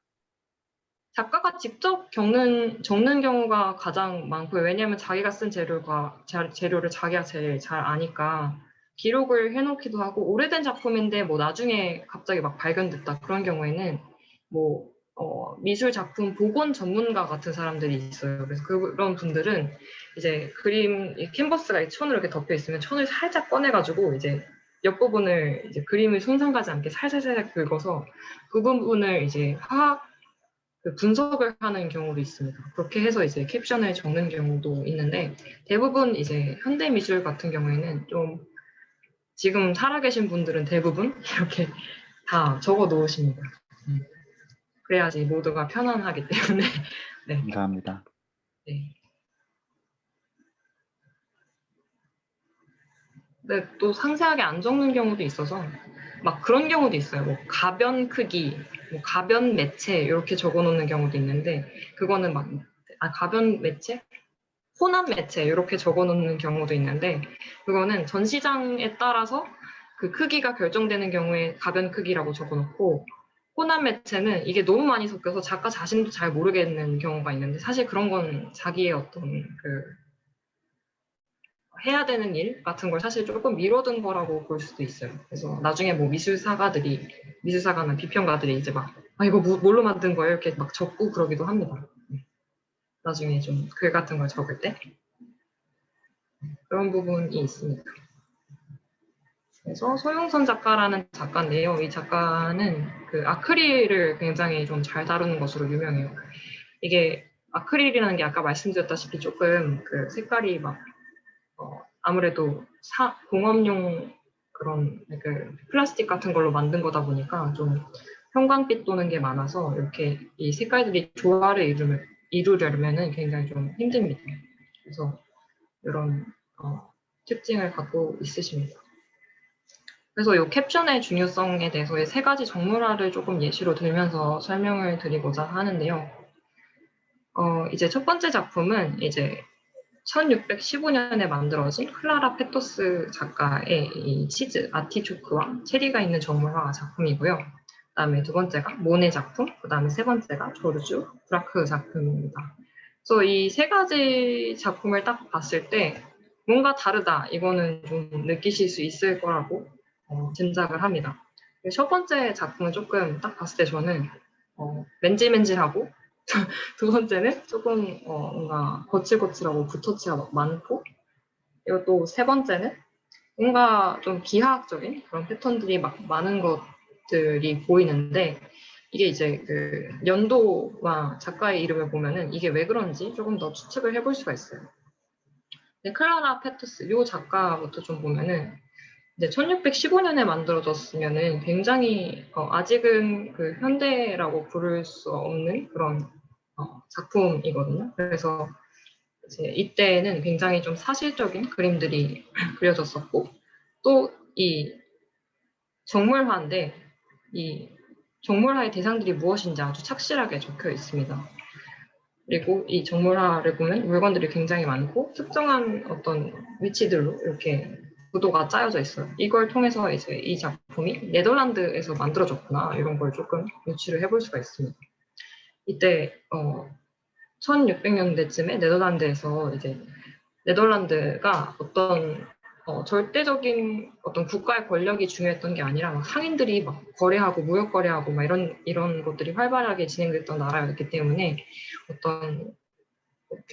작가가 직접 적는 경우가 가장 많고요. 왜냐하면 자기가 쓴 재료를 자기가 제일 잘 아니까 기록을 해놓기도 하고 오래된 작품인데 뭐 나중에 갑자기 막 발견됐다 그런 경우에는 뭐 미술 작품 복원 전문가 같은 사람들이 있어요. 그래서 그런 분들은 이제 이 캔버스가 천으로 이렇게 덮여 있으면 천을 살짝 꺼내가지고 이제 옆부분을 이제 그림을 손상 가지 않게 살살살살 긁어서 그 부분을 이제 분석을 하는 경우도 있습니다. 그렇게 해서 이제 캡션을 적는 경우도 있는데 대부분 이제 현대 미술 같은 경우에는 좀 지금 살아계신 분들은 대부분 이렇게 다 적어 놓으십니다. 그래야지 모두가 편안하기 때문에 네. 감사합니다. 네. 근데 또 상세하게 안 적는 경우도 있어서 막 그런 경우도 있어요. 뭐 가변 크기, 뭐 가변 매체 이렇게 적어 놓는 경우도 있는데 그거는 가변 매체? 호남 매체 이렇게 적어 놓는 경우도 있는데 그거는 전시장에 따라서 그 크기가 결정되는 경우에 가변 크기라고 적어 놓고 호남 매체는 이게 너무 많이 섞여서 작가 자신도 잘 모르겠는 경우가 있는데 사실 그런 건 자기의 어떤 해야 되는 일 같은 걸 사실 조금 미뤄둔 거라고 볼 수도 있어요. 그래서 나중에 뭐 미술사가나 비평가들이 이제 막, 아, 이거 뭘로 만든 거예요? 이렇게 막 적고 그러기도 합니다. 나중에 좀 글 같은 걸 적을 때. 그런 부분이 있습니다. 그래서 소용선 작가라는 작가인데요. 이 작가는 그 아크릴을 굉장히 좀 잘 다루는 것으로 유명해요. 이게 아크릴이라는 게 아까 말씀드렸다시피 조금 그 색깔이 막 아무래도 공업용 그런 그 플라스틱 같은 걸로 만든 거다 보니까 좀 형광빛 도는 게 많아서 이렇게 이 색깔들이 조화를 이루려면은 굉장히 좀 힘듭니다. 그래서 이런 특징을 갖고 있으십니다. 그래서 이 캡션의 중요성에 대해서의 세 가지 정물화를 조금 예시로 들면서 설명을 드리고자 하는데요. 이제 첫 번째 작품은 이제 1615년에 만들어진 클라라 페토스 작가의 이 치즈, 아티초크와 체리가 있는 정물화 작품이고요. 그다음에 두 번째가 모네 작품, 그다음에 세 번째가 조르주 브라크 작품입니다. 그래서 이 세 가지 작품을 딱 봤을 때 뭔가 다르다, 이거는 좀 느끼실 수 있을 거라고 짐작을 합니다. 첫 번째 작품은 조금 딱 봤을 때 저는 맨질맨질하고 두 번째는 조금 뭔가 거칠거칠하고 붓터치가 많고, 그리고 또 세 번째는 뭔가 좀 비하학적인 그런 패턴들이 막 많은 것들이 보이는데, 이게 이제 그 연도와 작가의 이름을 보면은 이게 왜 그런지 조금 더 추측을 해볼 수가 있어요. 클라라 페토스, 이 작가부터 좀 보면은 이제 1615년에 만들어졌으면은 굉장히 아직은 그 현대라고 부를 수 없는 그런 작품이거든요. 그래서 이제 이때는 굉장히 좀 사실적인 그림들이 그려졌었고, 또 이 정물화인데 이 정물화의 대상들이 무엇인지 아주 착실하게 적혀 있습니다. 그리고 이 정물화를 보면 물건들이 굉장히 많고 특정한 어떤 위치들로 이렇게 구도가 짜여져 있어요. 이걸 통해서 이제 이 작품이 네덜란드에서 만들어졌구나, 이런 걸 조금 유추를 해볼 수가 있습니다. 이때 1600년대쯤에 네덜란드에서 이제 네덜란드가 어떤 절대적인 어떤 국가의 권력이 중요했던 게 아니라 막 상인들이 막 거래하고 무역 거래하고 막 이런 것들이 활발하게 진행됐던 나라였기 때문에 어떤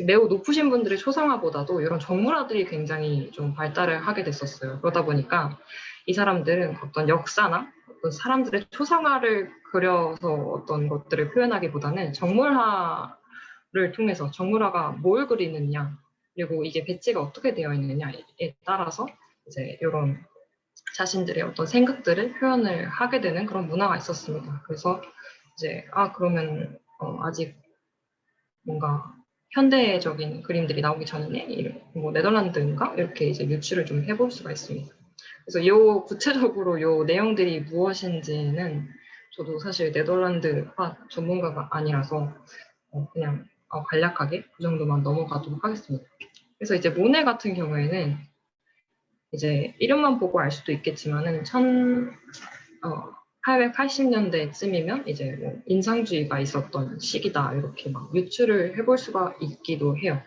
매우 높으신 분들의 초상화보다도 이런 정물화들이 굉장히 좀 발달을 하게 됐었어요. 그러다 보니까 이 사람들은 어떤 역사나 어떤 사람들의 초상화를 그려서 어떤 것들을 표현하기보다는 정물화를 통해서 정물화가 뭘 그리느냐, 그리고 이게 배치가 어떻게 되어 있느냐에 따라서 이제 이런 자신들의 어떤 생각들을 표현을 하게 되는 그런 문화가 있었습니다. 그래서 이제 그러면 아직 뭔가 현대적인 그림들이 나오기 전이네, 뭐 네덜란드인가, 이렇게 이제 유추를 좀 해볼 수가 있습니다. 그래서 구체적으로 요 내용들이 무엇인지는 저도 사실 네덜란드화 전문가가 아니라서 그냥 간략하게 그 정도만 넘어가도록 하겠습니다. 그래서 이제 모네 같은 경우에는 이제 이름만 보고 알 수도 있겠지만은 1880년대쯤이면 이제 뭐 인상주의가 있었던 시기다, 이렇게 막 유추를 해볼 수가 있기도 해요.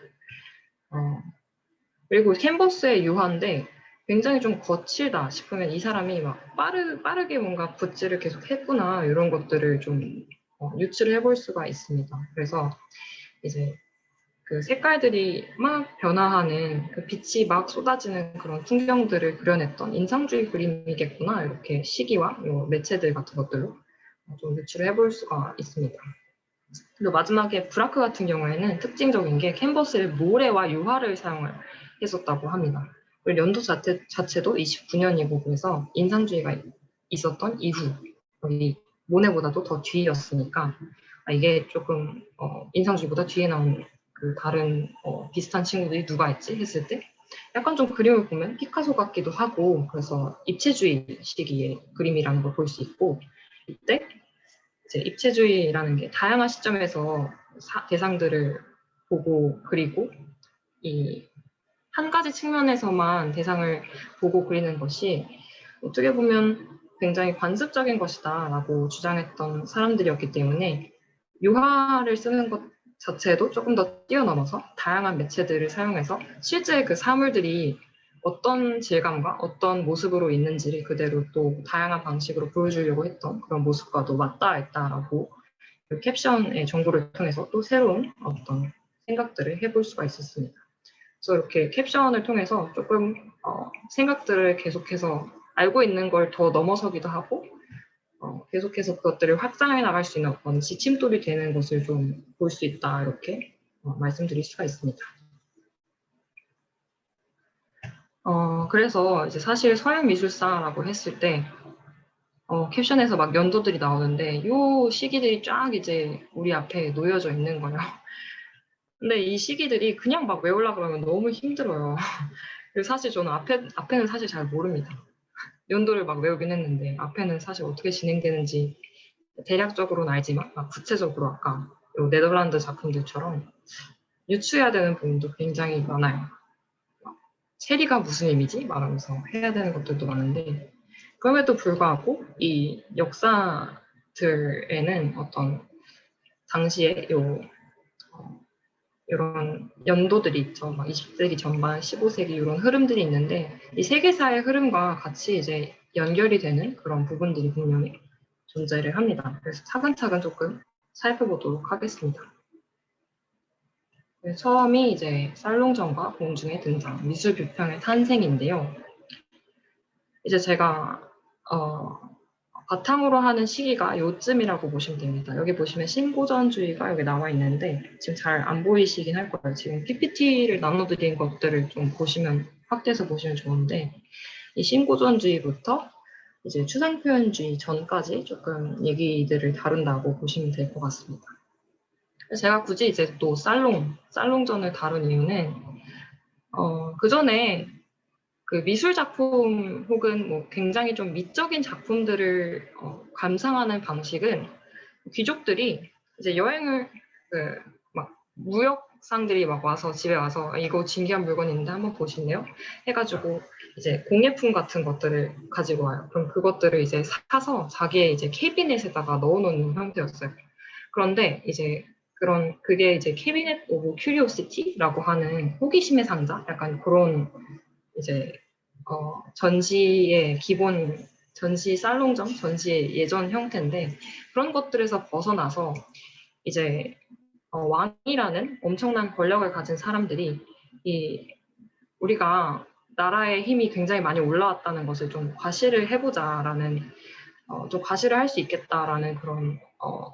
그리고 캔버스의 유화인데 굉장히 좀 거칠다 싶으면 이 사람이 막 빠르게 뭔가 붓질을 계속 했구나, 이런 것들을 좀 유추를 해볼 수가 있습니다. 그래서 이제 그 색깔들이 막 변화하는, 그 빛이 막 쏟아지는 그런 풍경들을 그려냈던 인상주의 그림이겠구나, 이렇게 시기와 요 매체들 같은 것들로 좀 유추를 해볼 수가 있습니다. 그리고 마지막에 브라크 같은 경우에는 특징적인 게 캔버스에 모래와 유화를 사용을 했었다고 합니다. 그리고 연도 자체도 29년이고, 그래서 인상주의가 있었던 이후, 여기 모네보다도 더 뒤였으니까 이게 조금 인상주의보다 뒤에 나온 그 다른 비슷한 친구들이 누가 있지 했을 때 약간 좀 그림을 보면 피카소 같기도 하고, 그래서 입체주의 시기의 그림이라는 걸 볼 수 있고, 이때 이제 입체주의라는 게 다양한 시점에서 대상들을 보고 그리고 이 한 가지 측면에서만 대상을 보고 그리는 것이 어떻게 보면 굉장히 관습적인 것이다 라고 주장했던 사람들이었기 때문에 유화를 쓰는 것 자체도 조금 더 뛰어넘어서 다양한 매체들을 사용해서 실제 그 사물들이 어떤 질감과 어떤 모습으로 있는지를 그대로 또 다양한 방식으로 보여주려고 했던 그런 모습과도 맞닿아있다라고 그 캡션의 정보를 통해서 또 새로운 어떤 생각들을 해볼 수가 있었습니다. 그래서 이렇게 캡션을 통해서 조금 생각들을 계속해서 알고 있는 걸 더 넘어서기도 하고 계속해서 그것들을 확장해 나갈 수 있는 어떤 지침돌이 되는 것을 좀 볼 수 있다 이렇게 말씀드릴 수가 있습니다. 그래서 이제 사실 서양미술사라고 했을 때 캡션에서 막 연도들이 나오는데 요 시기들이 쫙 이제 우리 앞에 놓여져 있는 거예요. 근데 이 시기들이 그냥 막 외우려고 그러면 너무 힘들어요. 그래서 사실 저는 앞에는 사실 잘 모릅니다. 연도를 막 외우긴 했는데 앞에는 사실 어떻게 진행되는지 대략적으로는 알지만 구체적으로 아까 요 네덜란드 작품들처럼 유추해야 되는 부분도 굉장히 많아요. 체리가 무슨 의미지? 말하면서 해야 되는 것들도 많은데 그럼에도 불구하고 이 역사들에는 어떤 당시에 이런 연도들이 있죠. 막 20세기 전반, 15세기 이런 흐름들이 있는데 이 세계사의 흐름과 같이 이제 연결이 되는 그런 부분들이 분명히 존재를 합니다. 그래서 차근차근 조금 살펴보도록 하겠습니다. 처음이 이제 살롱전과 공중의 등장, 미술 비평의 탄생인데요. 이제 제가 바탕으로 하는 시기가 요쯤이라고 보시면 됩니다. 여기 보시면 신고전주의가 여기 나와 있는데 지금 잘 안 보이시긴 할 거예요. 지금 PPT를 나눠드린 것들을 좀 보시면 확대해서 보시면 좋은데 이 신고전주의부터 이제 추상표현주의 전까지 조금 얘기들을 다룬다고 보시면 될 것 같습니다. 제가 굳이 이제 또 살롱전을 다룬 이유는 그 전에 그 미술 작품 혹은 뭐 굉장히 좀 미적인 작품들을 감상하는 방식은 귀족들이 이제 여행을 막 무역상들이 막 와서 집에 와서 이거 진귀한 물건이 있는데 한번 보실래요? 해가지고 이제 공예품 같은 것들을 가지고 와요. 그럼 그것들을 이제 사서 자기의 이제 캐비넷에다가 넣어놓는 형태였어요. 그런데 이제 그게 이제 캐비넷 오브 큐리오시티라고 하는 호기심의 상자 약간 그런 이제 전시의 기본 전시 살롱전 전시의 예전 형태인데 그런 것들에서 벗어나서 이제 왕이라는 엄청난 권력을 가진 사람들이 우리가 나라의 힘이 굉장히 많이 올라왔다는 것을 좀 과시를 해보자라는 좀 과시를 할 수 있겠다라는 그런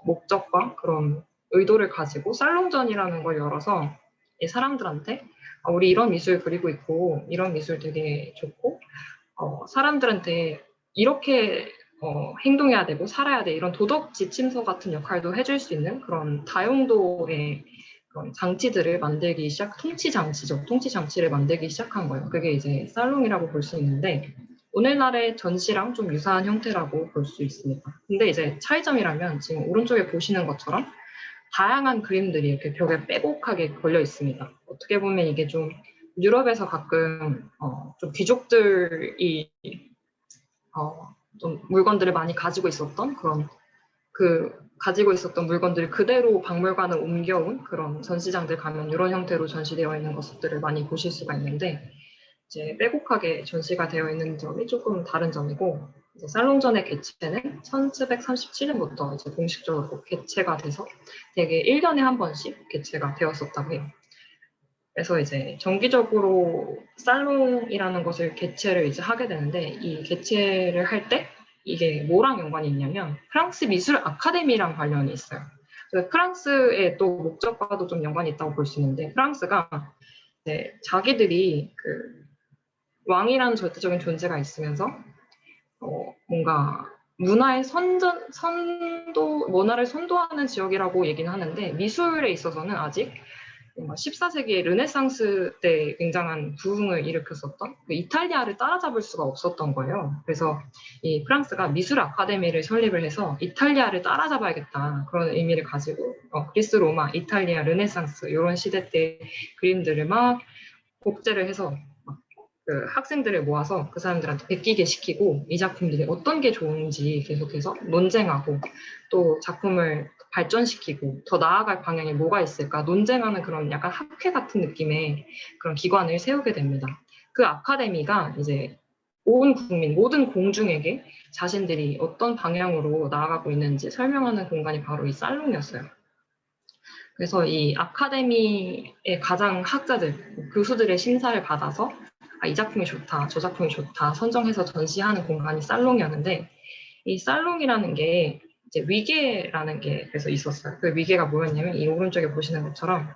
목적과 그런 의도를 가지고 살롱전이라는 걸 열어서 이 사람들한테 우리 이런 미술 그리고 있고 이런 미술 되게 좋고 사람들한테 이렇게 행동해야 되고 살아야 돼 이런 도덕 지침서 같은 역할도 해줄 수 있는 그런 다용도의 그런 장치들을 만들기 통치 장치죠. 통치 장치를 만들기 시작한 거예요. 그게 이제 살롱이라고 볼 수 있는데 오늘날의 전시랑 좀 유사한 형태라고 볼 수 있습니다. 근데 이제 차이점이라면 지금 오른쪽에 보시는 것처럼 다양한 그림들이 이렇게 벽에 빼곡하게 걸려 있습니다. 어떻게 보면 이게 좀 유럽에서 가끔 좀 귀족들이 좀 물건들을 많이 가지고 있었던 그런 가지고 있었던 물건들을 그대로 박물관을 옮겨온 그런 전시장들 가면 이런 형태로 전시되어 있는 것들을 많이 보실 수가 있는데 이제 빼곡하게 전시가 되어 있는 점이 조금 다른 점이고 이제 살롱전의 개최는 1737년부터 이제 공식적으로 개최가 돼서 되게 1년에 한 번씩 개최가 되었었다고 해요. 그래서 이제 정기적으로 살롱이라는 것을 개최를 이제 하게 되는데 이 개최를 할 때 이게 뭐랑 연관이 있냐면 프랑스 미술 아카데미랑 관련이 있어요. 그래서 프랑스의 또 목적과도 좀 연관이 있다고 볼 수 있는데 프랑스가 이제 자기들이 왕이라는 절대적인 존재가 있으면서 뭔가 문화를 선도하는 지역이라고 얘기는 하는데 미술에 있어서는 아직 14세기의 르네상스 때 굉장한 부흥을 일으켰었던 이탈리아를 따라잡을 수가 없었던 거예요. 그래서 이 프랑스가 미술 아카데미를 설립을 해서 이탈리아를 따라잡아야겠다 그런 의미를 가지고 그리스, 로마, 이탈리아, 르네상스 이런 시대 때 그림들을 막 복제를 해서 학생들을 모아서 그 사람들한테 베끼게 시키고 이 작품들이 어떤 게 좋은지 계속해서 논쟁하고 또 작품을 발전시키고 더 나아갈 방향에 뭐가 있을까 논쟁하는 그런 약간 학회 같은 느낌의 그런 기관을 세우게 됩니다. 그 아카데미가 이제 온 국민, 모든 공중에게 자신들이 어떤 방향으로 나아가고 있는지 설명하는 공간이 바로 이 살롱이었어요. 그래서 이 아카데미의 가장 학자들, 교수들의 심사를 받아서 이 작품이 좋다, 저 작품이 좋다 선정해서 전시하는 공간이 살롱이었는데, 이 살롱이라는 게 이제 위계라는 게 그래서 있었어요. 그 위계가 뭐였냐면 이 오른쪽에 보시는 것처럼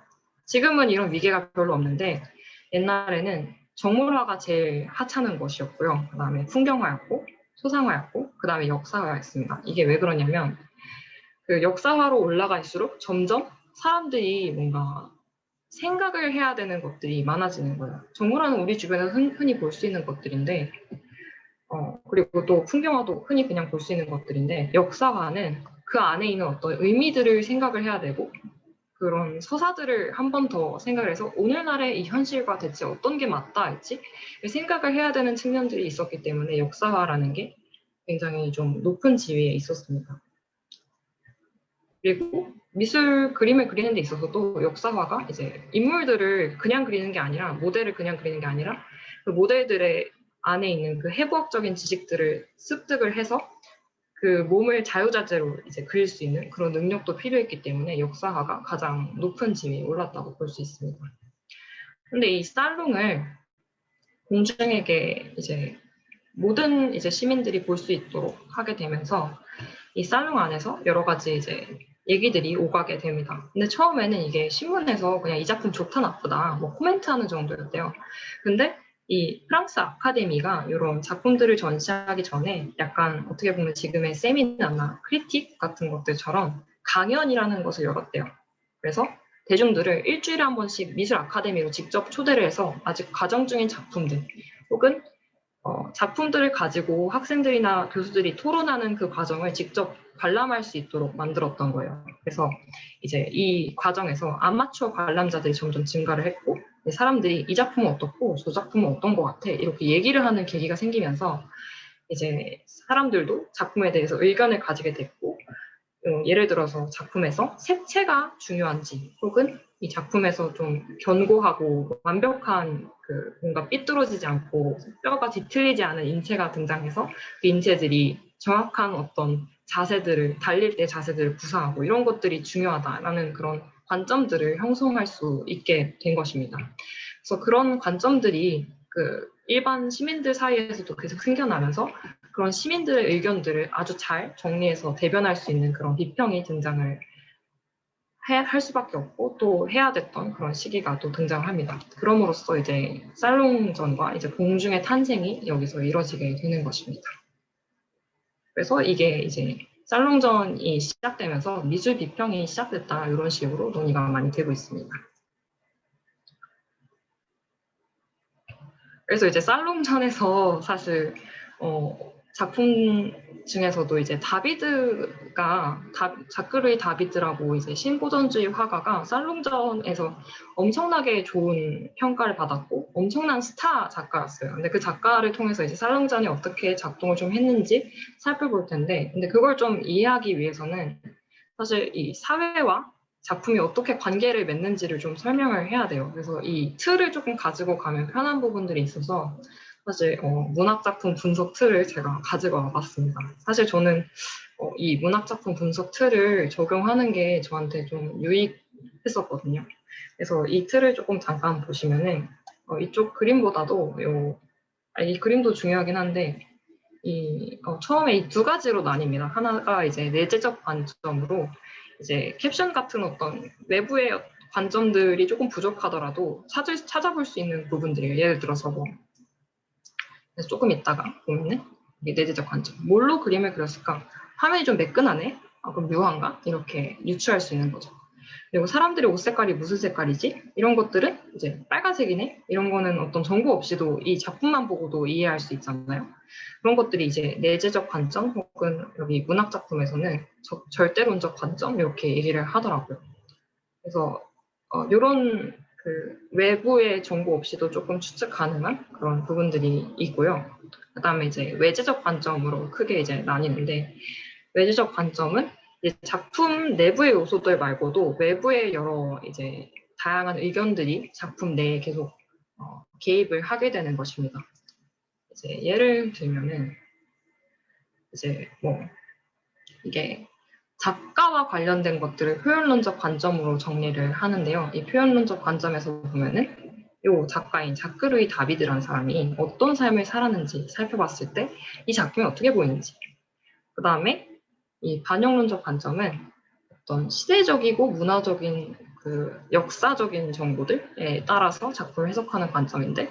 지금은 이런 위계가 별로 없는데 옛날에는 정물화가 제일 하찮은 것이었고요. 그 다음에 풍경화였고 소상화였고 그 다음에 역사화였습니다. 이게 왜 그러냐면 그 역사화로 올라갈수록 점점 사람들이 뭔가 생각을 해야 되는 것들이 많아지는 거예요. 정물화는 우리 주변에서 흔히 볼 수 있는 것들인데 그리고 또 풍경화도 흔히 그냥 볼 수 있는 것들인데 역사화는 그 안에 있는 어떤 의미들을 생각을 해야 되고 그런 서사들을 한 번 더 생각을 해서 오늘날의 이 현실과 대체 어떤 게 맞다 했지 생각을 해야 되는 측면들이 있었기 때문에 역사화라는 게 굉장히 좀 높은 지위에 있었습니다. 그리고 미술 그림을 그리는 데 있어서도 역사화가 이제 인물들을 그냥 그리는 게 아니라 모델을 그냥 그리는 게 아니라 그 모델들의 안에 있는 그 해부학적인 지식들을 습득을 해서 그 몸을 자유자재로 이제 그릴 수 있는 그런 능력도 필요했기 때문에 역사화가 가장 높은 지위에 올랐다고 볼 수 있습니다. 근데 이 살롱을 공중에게 이제 모든 이제 시민들이 볼 수 있도록 하게 되면서 이 살롱 안에서 여러 가지 이제 얘기들이 오가게 됩니다. 근데 처음에는 이게 신문에서 그냥 이 작품 좋다 나쁘다 뭐 코멘트하는 정도였대요. 근데 이 프랑스 아카데미가 이런 작품들을 전시하기 전에 약간 어떻게 보면 지금의 세미나나 크리틱 같은 것들처럼 강연이라는 것을 열었대요. 그래서 대중들을 일주일에 한 번씩 미술 아카데미로 직접 초대를 해서 아직 과정 중인 작품들 혹은 작품들을 가지고 학생들이나 교수들이 토론하는 그 과정을 직접 관람할 수 있도록 만들었던 거예요. 그래서 이제 이 과정에서 아마추어 관람자들이 점점 증가를 했고 사람들이 이 작품은 어떻고 저 작품은 어떤 것 같아 이렇게 얘기를 하는 계기가 생기면서 이제 사람들도 작품에 대해서 의견을 가지게 됐고 예를 들어서 작품에서 색채가 중요한지 혹은 이 작품에서 좀 견고하고 완벽한 그 뭔가 삐뚤어지지 않고 뼈가 뒤틀리지 않은 인체가 등장해서 그 인체들이 정확한 어떤 자세들을 달릴 때 자세들을 구사하고 이런 것들이 중요하다라는 그런 관점들을 형성할 수 있게 된 것입니다. 그래서 그런 관점들이 그 일반 시민들 사이에서도 계속 생겨나면서 그런 시민들의 의견들을 아주 잘 정리해서 대변할 수 있는 그런 비평이 등장을 할 수밖에 없고 또 해야 됐던 그런 시기가 또 등장합니다. 그럼으로써 이제 살롱전과 이제 공중의 탄생이 여기서 이뤄지게 되는 것입니다. 그래서 이게 이제 살롱전이 시작되면서 미술 비평이 시작됐다 이런 식으로 논의가 많이 되고 있습니다. 그래서 이제 살롱전에서 사실 작품 중에서도 이제 다비드가 자크르이 다비드라고 이제 신고전주의 화가가 살롱전에서 엄청나게 좋은 평가를 받았고 엄청난 스타 작가였어요. 근데 그 작가를 통해서 이제 살롱전이 어떻게 작동을 좀 했는지 살펴볼 텐데, 근데 그걸 좀 이해하기 위해서는 사실 이 사회와 작품이 어떻게 관계를 맺는지를 좀 설명을 해야 돼요. 그래서 이 틀을 조금 가지고 가면 편한 부분들이 있어서 사실 문학작품 분석 틀을 제가 가지고 와봤습니다. 사실 저는 이 문학작품 분석 틀을 적용하는 게 저한테 좀 유익했었거든요. 그래서 이 틀을 조금 잠깐 보시면은 이쪽 그림보다도 이 그림도 중요하긴 한데 처음에 이 두 가지로 나뉩니다. 하나가 이제 내재적 관점으로 이제 캡션 같은 어떤 외부의 관점들이 조금 부족하더라도 찾아볼 수 있는 부분들이에요. 예를 들어서 그래서 조금 있다가 보면은 이게 내재적 관점. 뭘로 그림을 그렸을까? 화면이 좀 매끈하네? 그럼 묘한가? 이렇게 유추할 수 있는 거죠. 그리고 사람들의 옷 색깔이 무슨 색깔이지? 이런 것들은 이제 빨간색이네? 이런 거는 어떤 정보 없이도 이 작품만 보고도 이해할 수 있잖아요. 그런 것들이 이제 내재적 관점 혹은 여기 문학 작품에서는 절대론적 관점 이렇게 얘기를 하더라고요. 그래서 이런 그 외부의 정보 없이도 조금 추측 가능한 그런 부분들이 있고요. 그다음에 이제 외재적 관점으로 크게 이제 나뉘는데 외재적 관점은 이제 작품 내부의 요소들 말고도 외부의 여러 이제 다양한 의견들이 작품 내에 계속 개입을 하게 되는 것입니다. 이제 예를 들면은 이제 뭐 이게 작가와 관련된 것들을 표현론적 관점으로 정리를 하는데요. 이 표현론적 관점에서 보면은 요 작가인 자크 루이 다비드라는 사람이 어떤 삶을 살았는지 살펴봤을 때 이 작품이 어떻게 보이는지, 그 다음에 이 반영론적 관점은 어떤 시대적이고 문화적인 그 역사적인 정보들에 따라서 작품을 해석하는 관점인데,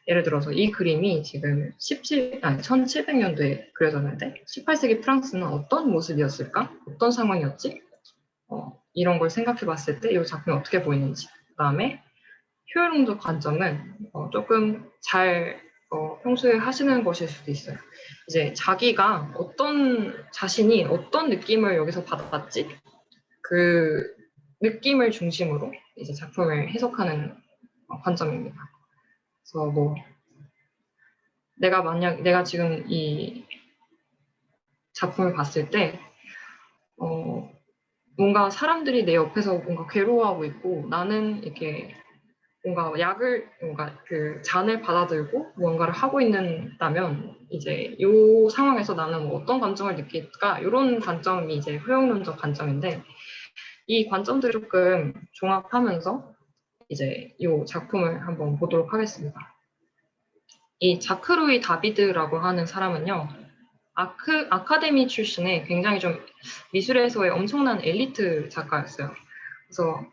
예를 들어서 이 그림이 지금 1700년도에 그려졌는데 18세기 프랑스는 어떤 모습이었을까? 어떤 상황이었지? 이런 걸 생각해 봤을 때 이 작품이 어떻게 보이는지. 그 다음에 효율론적 관점은 조금 잘 평소에 하시는 것일 수도 있어요. 이제 자신이 어떤 느낌을 여기서 받았지? 그 느낌을 중심으로 이제 작품을 해석하는 관점입니다. 그래서 뭐 내가 지금 이 작품을 봤을 때 뭔가 사람들이 내 옆에서 뭔가 괴로워하고 있고, 나는 이렇게 뭔가 그 잔을 받아들고 무언가를 하고 있다면 이제 이 상황에서 나는 뭐 어떤 감정을 느낄까? 이런 관점이 이제 효용론적 관점인데, 이 관점들을 조금 종합하면서 이제 이 작품을 한번 보도록 하겠습니다. 이 자크 루이 다비드라고 하는 사람은요, 아카데미 출신의 굉장히 좀 미술에서의 엄청난 엘리트 작가였어요. 그래서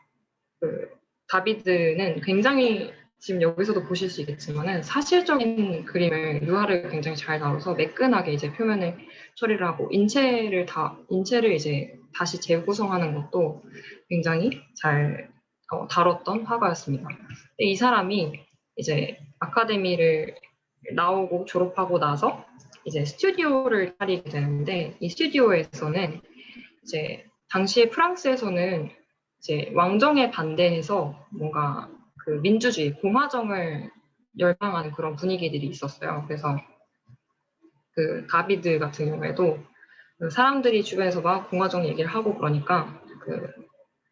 그 다비드는 굉장히 지금 여기서도 보실 수 있겠지만은 사실적인 그림을 유화를 굉장히 잘 다뤄서 매끈하게 이제 표면을 처리를 하고 인체를 이제 다시 재구성하는 것도 굉장히 잘 다뤘던 화가였습니다. 이 사람이 이제 아카데미를 나오고 졸업하고 나서 이제 스튜디오를 차리게 되는데, 이 스튜디오에서는 이제 당시에 프랑스에서는 이제 왕정에 반대해서 뭔가 그 민주주의, 공화정을 열망하는 그런 분위기들이 있었어요. 그래서 그 다비드 같은 경우에도 그 사람들이 주변에서 막 공화정 얘기를 하고 그러니까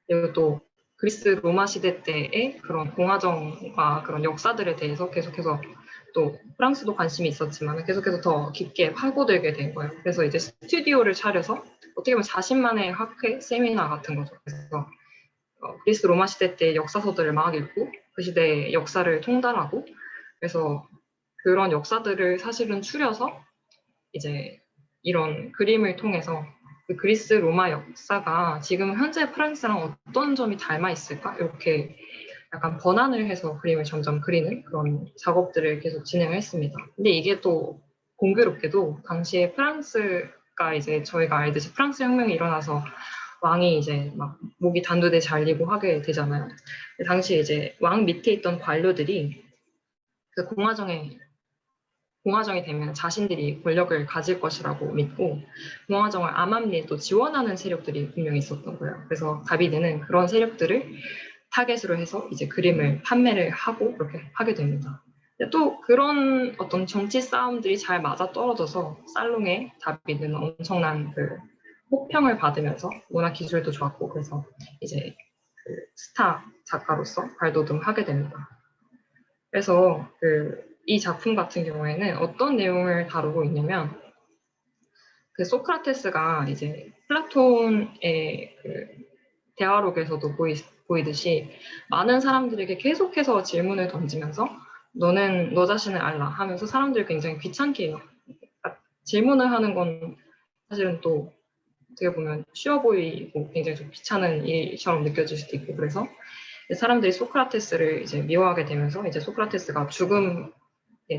그리고 또 그리스 로마 시대 때의 그런 공화정과 그런 역사들에 대해서 계속해서 또 프랑스도 관심이 있었지만 계속해서 더 깊게 파고들게 된 거예요. 그래서 이제 스튜디오를 차려서 어떻게 보면 자신만의 학회, 세미나 같은 거죠. 그래서 그리스 로마 시대 때 역사서들을 막 읽고 그 시대의 역사를 통달하고, 그래서 그런 역사들을 사실은 추려서 이제 이런 그림을 통해서 그 그리스 로마 역사가 지금 현재 프랑스랑 어떤 점이 닮아 있을까? 이렇게 약간 번안을 해서 그림을 점점 그리는 그런 작업들을 계속 진행을 했습니다. 근데 이게 또 공교롭게도 당시에 프랑스가 이제 저희가 알듯이 프랑스 혁명이 일어나서 왕이 이제 막 목이 단두대 잘리고 하게 되잖아요. 당시에 이제 왕 밑에 있던 관료들이 그 공화정이 되면 자신들이 권력을 가질 것이라고 믿고 공화정을 암암리에 또 지원하는 세력들이 분명히 있었던 거예요. 그래서 다비드는 그런 세력들을 타겟으로 해서 이제 그림을 판매를 하고 그렇게 하게 됩니다. 또 그런 어떤 정치 싸움들이 잘 맞아 떨어져서 살롱의 다비드는 엄청난 그 호평을 받으면서 문화 기술도 좋았고, 그래서 이제 그 스타 작가로서 발돋움하게 됩니다. 그래서 이 작품 같은 경우에는 어떤 내용을 다루고 있냐면, 그 소크라테스가 이제 플라톤의 그 대화록에서도 보이듯이 많은 사람들에게 계속해서 질문을 던지면서 너 자신을 알라 하면서 사람들을 굉장히 귀찮게 해요. 그러니까 질문을 하는 건 사실은 또 어떻게 보면 쉬워 보이고 굉장히 좀 귀찮은 일처럼 느껴질 수도 있고, 그래서 사람들이 소크라테스를 이제 미워하게 되면서 이제 소크라테스가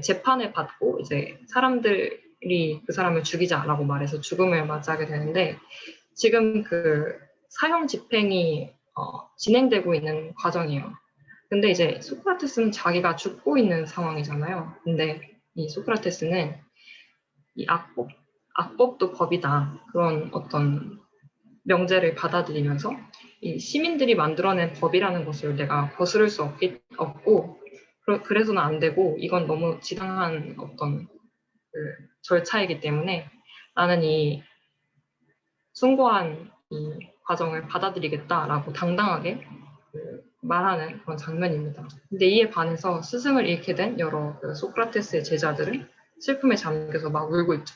재판을 받고 이제 사람들이 그 사람을 죽이자라고 말해서 죽음을 맞이하게 되는데, 지금 그 사형 집행이 진행되고 있는 과정이에요. 근데 이제 소크라테스는 자기가 죽고 있는 상황이잖아요. 근데 이 소크라테스는 이 악법도 법이다, 그런 어떤 명제를 받아들이면서 이 시민들이 만들어낸 법이라는 것을 내가 거스를 수 없고 그래서는 안 되고 이건 너무 지당한 어떤 그 절차이기 때문에 나는 이 숭고한 이 과정을 받아들이겠다라고 당당하게 말하는 그런 장면입니다. 근데 이에 반해서 스승을 잃게 된 여러 그 소크라테스의 제자들은 슬픔에 잠겨서 막 울고 있죠.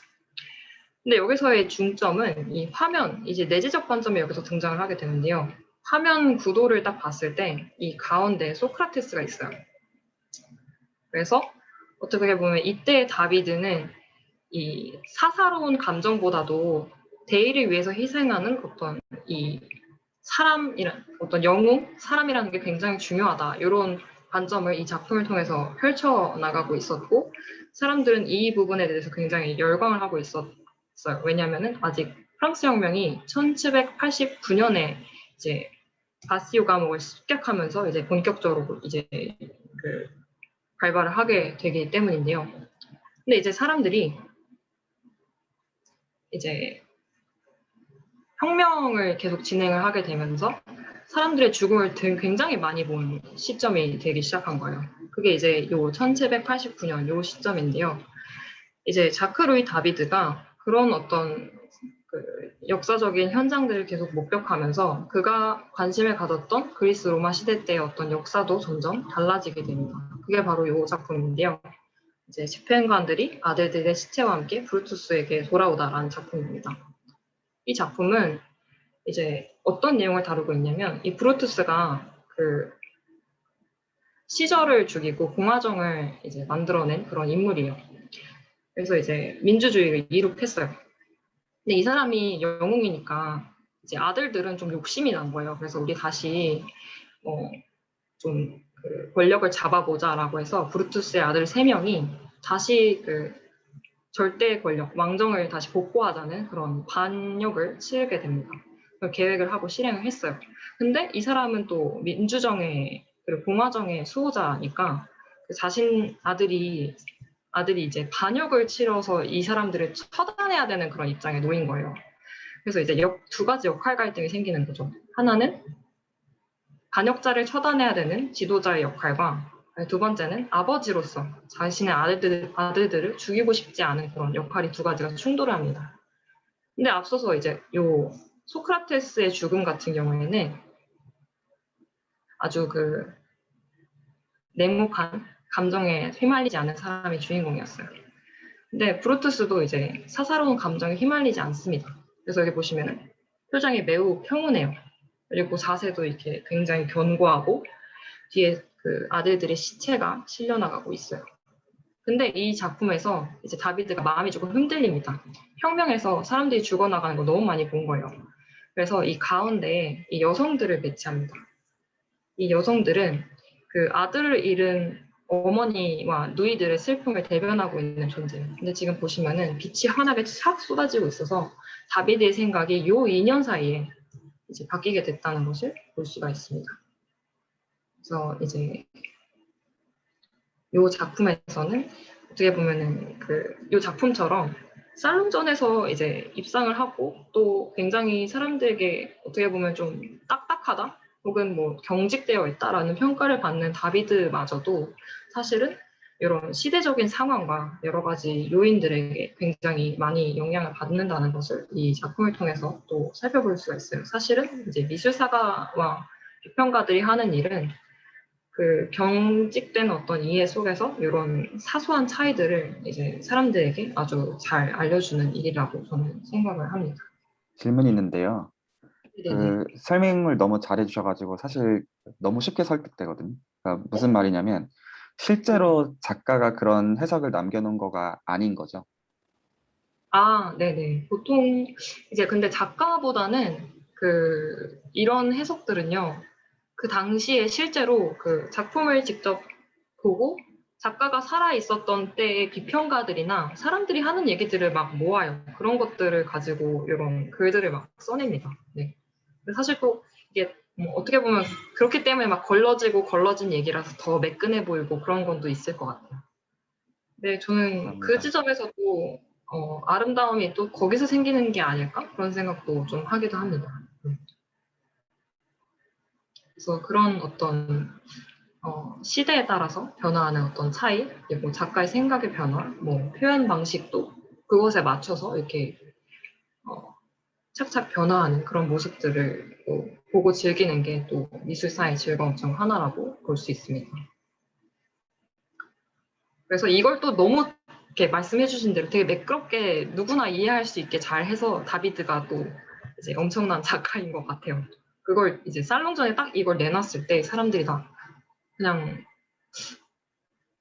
근데 여기서의 중점은 이 화면, 이제 내재적 관점이 여기서 등장을 하게 되는데요. 화면 구도를 딱 봤을 때 이 가운데 소크라테스가 있어요. 그래서 어떻게 보면 이때 다비드는 이 사사로운 감정보다도 대의를 위해서 희생하는 어떤 이 사람이란 어떤 영웅, 사람이라는 게 굉장히 중요하다. 이런 관점을 이 작품을 통해서 펼쳐 나가고 있었고 사람들은 이 부분에 대해서 굉장히 열광을 하고 있었어요. 왜냐하면은 아직 프랑스 혁명이 1789년에 이제 바스티오 감옥을 습격하면서 이제 본격적으로 이제 그 발발을 하게 되기 때문인데요. 근데 이제 사람들이 이제 혁명을 계속 진행을 하게 되면서 사람들의 죽음을 굉장히 많이 본 시점이 되기 시작한 거예요. 그게 이제 요 1789년 요 시점인데요. 이제 자크 루이 다비드가 그런 어떤 그 역사적인 현장들을 계속 목격하면서 그가 관심을 가졌던 그리스 로마 시대 때의 어떤 역사도 점점 달라지게 됩니다. 그게 바로 요 작품인데요. 이제 집행관들이 아들들의 시체와 함께 브루투스에게 돌아오다라는 작품입니다. 이 작품은 이제 어떤 내용을 다루고 있냐면 이 브루투스가 그 시저를 죽이고 공화정을 이제 만들어낸 그런 인물이에요. 그래서 이제 민주주의를 이룩했어요. 근데 이 사람이 영웅이니까 이제 아들들은 좀 욕심이 난 거예요. 그래서 우리 다시 좀 그 권력을 잡아보자라고 해서 브루투스의 아들 3명이 다시 그 절대 권력, 왕정을 다시 복구하자는 그런 반역을 치르게 됩니다. 계획을 하고 실행을 했어요. 근데 이 사람은 또 민주정의 그리고 공화정의 수호자니까 그 자신 아들이 이제 반역을 치러서 이 사람들을 처단해야 되는 그런 입장에 놓인 거예요. 그래서 이제 두 가지 역할 갈등이 생기는 거죠. 하나는 반역자를 처단해야 되는 지도자의 역할과 두 번째는 아버지로서 자신의 아들들을 죽이고 싶지 않은 그런 역할이 두 가지가 충돌을 합니다. 근데 앞서서 이제 요 소크라테스의 죽음 같은 경우에는 아주 그 냉혹한 감정에 휘말리지 않은 사람이 주인공이었어요. 근데 브루투스도 이제 사사로운 감정에 휘말리지 않습니다. 그래서 여기 보시면은 표정이 매우 평온해요. 그리고 자세도 이렇게 굉장히 견고하고 뒤에 그 아들들의 시체가 실려나가고 있어요. 근데 이 작품에서 이제 다비드가 마음이 조금 흔들립니다. 혁명에서 사람들이 죽어나가는 거 너무 많이 본 거예요. 그래서 이 가운데 이 여성들을 배치합니다. 이 여성들은 그 아들을 잃은 어머니와 누이들의 슬픔을 대변하고 있는 존재예요. 근데 지금 보시면은 빛이 환하게 싹 쏟아지고 있어서 다비드의 생각이 요 2년 사이에 이제 바뀌게 됐다는 것을 볼 수가 있습니다. 그래서 이제 요 작품에서는 어떻게 보면은 요 작품처럼 살롱전에서 이제 입상을 하고 또 굉장히 사람들에게 어떻게 보면 좀 딱딱하다 혹은 뭐 경직되어 있다라는 평가를 받는 다비드마저도 사실은 이런 시대적인 상황과 여러 가지 요인들에게 굉장히 많이 영향을 받는다는 것을 이 작품을 통해서 또 살펴볼 수가 있어요. 사실은 이제 미술사가와 비평가들이 하는 일은 그 경직된 어떤 이해 속에서 이런 사소한 차이들을 이제 사람들에게 아주 잘 알려주는 일이라고 저는 생각을 합니다. 질문이 있는데요. 네네. 그 설명을 너무 잘해주셔가지고 사실 너무 쉽게 설득되거든요. 그러니까 무슨 말이냐면 실제로 작가가 그런 해석을 남겨놓은 거가 아닌 거죠. 아, 네네. 보통 이제 근데 작가보다는 이런 해석들은요. 그 당시에 실제로 그 작품을 직접 보고 작가가 살아 있었던 때의 비평가들이나 사람들이 하는 얘기들을 막 모아요. 그런 것들을 가지고 이런 글들을 막 써냅니다. 네. 사실 또 이게 뭐 어떻게 보면 그렇기 때문에 막 걸러진 얘기라서 더 매끈해 보이고 그런 건 또 있을 것 같아요. 네, 저는 그 감사합니다. 지점에서도 아름다움이 또 거기서 생기는 게 아닐까? 그런 생각도 좀 하기도 합니다. 그래서 그런 어떤 시대에 따라서 변화하는 어떤 차이, 뭐 작가의 생각의 변화, 뭐 표현 방식도 그것에 맞춰서 이렇게 착착 변화하는 그런 모습들을 보고 즐기는 게 또 미술사의 즐거움 중 하나라고 볼 수 있습니다. 그래서 이걸 또 너무 이렇게 말씀해 주신 대로 되게 매끄럽게 누구나 이해할 수 있게 잘 해서 다비드가 또 이제 엄청난 작가인 것 같아요. 그걸 이제 살롱전에 딱 이걸 내놨을 때 사람들이 다 그냥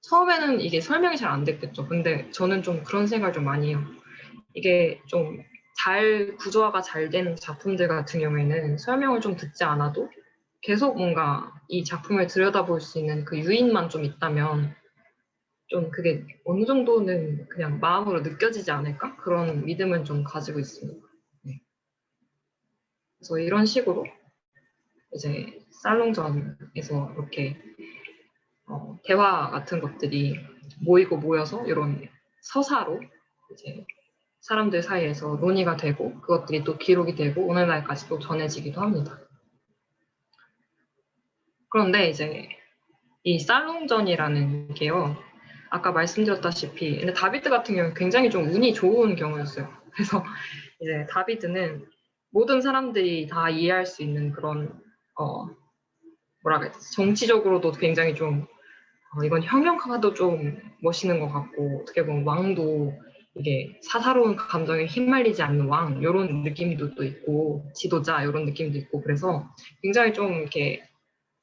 처음에는 이게 설명이 잘 안 됐겠죠. 근데 저는 좀 그런 생각을 좀 많이 해요. 이게 좀 잘 구조화가 잘 된 작품들 같은 경우에는 설명을 좀 듣지 않아도 계속 뭔가 이 작품을 들여다볼 수 있는 그 유인만 좀 있다면 좀 그게 어느 정도는 그냥 마음으로 느껴지지 않을까? 그런 믿음은 좀 가지고 있습니다. 네. 그래서 이런 식으로 이제 살롱전에서 이렇게 대화 같은 것들이 모이고 모여서 이런 서사로 이제 사람들 사이에서 논의가 되고 그것들이 또 기록이 되고 오늘날까지 또 전해지기도 합니다. 그런데 이제 이 살롱전이라는 게요. 아까 말씀드렸다시피 근데 다비드 같은 경우는 굉장히 좀 운이 좋은 경우였어요. 그래서 이제 다비드는 모든 사람들이 다 이해할 수 있는 그런 뭐라 그래야 되지? 정치적으로도 굉장히 좀 이건 혁명가도 좀 멋있는 것 같고 어떻게 보면 왕도 이게 사사로운 감정에 휘말리지 않는 왕 이런 느낌도 또 있고 지도자 이런 느낌도 있고 그래서 굉장히 좀 이렇게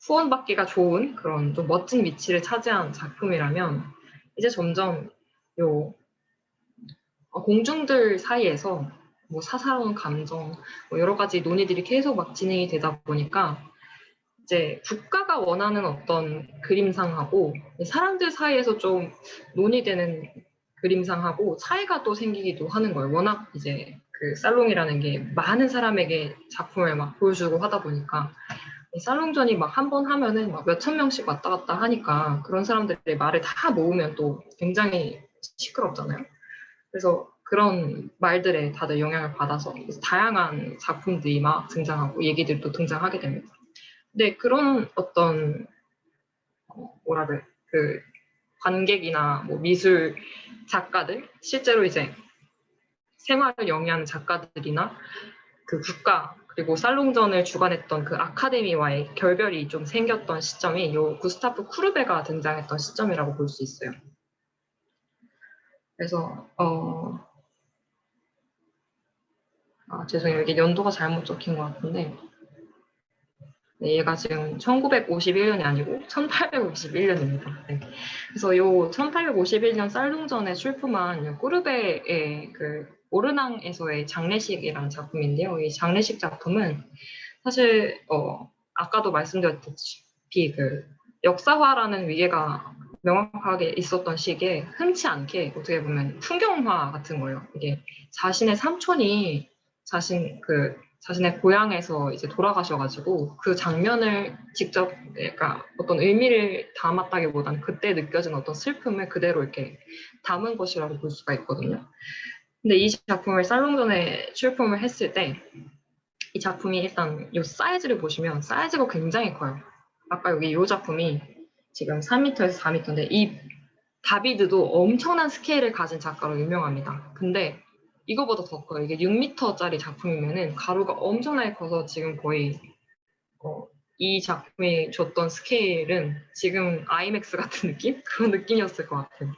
후원받기가 좋은 그런 좀 멋진 위치를 차지한 작품이라면 이제 점점 요 공중들 사이에서 뭐 사사로운 감정 뭐 여러 가지 논의들이 계속 막 진행이 되다 보니까 이제 국가가 원하는 어떤 그림상하고 사람들 사이에서 좀 논의되는 그림상하고 차이가 또 생기기도 하는 거예요. 워낙 이제 그 살롱이라는 게 많은 사람에게 작품을 막 보여주고 하다 보니까 살롱전이 막 한 번 하면은 막 몇천 명씩 왔다 갔다 하니까 그런 사람들의 말을 다 모으면 또 굉장히 시끄럽잖아요. 그래서 그런 말들에 다들 영향을 받아서 다양한 작품들이 막 등장하고 얘기들도 등장하게 됩니다. 근데 그런 어떤 뭐라 그래 그 관객이나 뭐 미술 작가들 실제로 이제 생활을 영위하는 작가들이나 그 국가 그리고 살롱전을 주관했던 그 아카데미와의 결별이 좀 생겼던 시점이 요 구스타프 쿠르베가 등장했던 시점이라고 볼 수 있어요. 그래서 죄송해요. 이게 연도가 잘못 적힌 것 같은데 네, 얘가 지금 1951년이 아니고 1851년입니다. 네. 그래서 요 1851년 살롱전에 출품한 꾸르베의 그 오르낭에서의 장례식이라는 작품인데요. 이 장례식 작품은 사실 아까도 말씀드렸다시피 그 역사화라는 위계가 명확하게 있었던 시기에 흔치 않게 어떻게 보면 풍경화 같은 거예요. 이게 자신의 삼촌이 자신의 고향에서 이제 돌아가셔가지고 그 장면을 직접 그러니까 어떤 의미를 담았다기보다는 그때 느껴진 어떤 슬픔을 그대로 이렇게 담은 것이라고 볼 수가 있거든요. 근데 이 작품을 살롱전에 출품을 했을 때 이 작품이 일단 이 사이즈를 보시면 사이즈가 굉장히 커요. 아까 여기 이 작품이 지금 3m에서 4m인데 이 다비드도 엄청난 스케일을 가진 작가로 유명합니다. 근데 이거보다 더 커요. 이게 6m짜리 작품이면은 가로가 엄청나게 커서 지금 거의 이 작품이 줬던 스케일은 지금 아이맥스 같은 느낌? 그런 느낌이었을 것 같아요.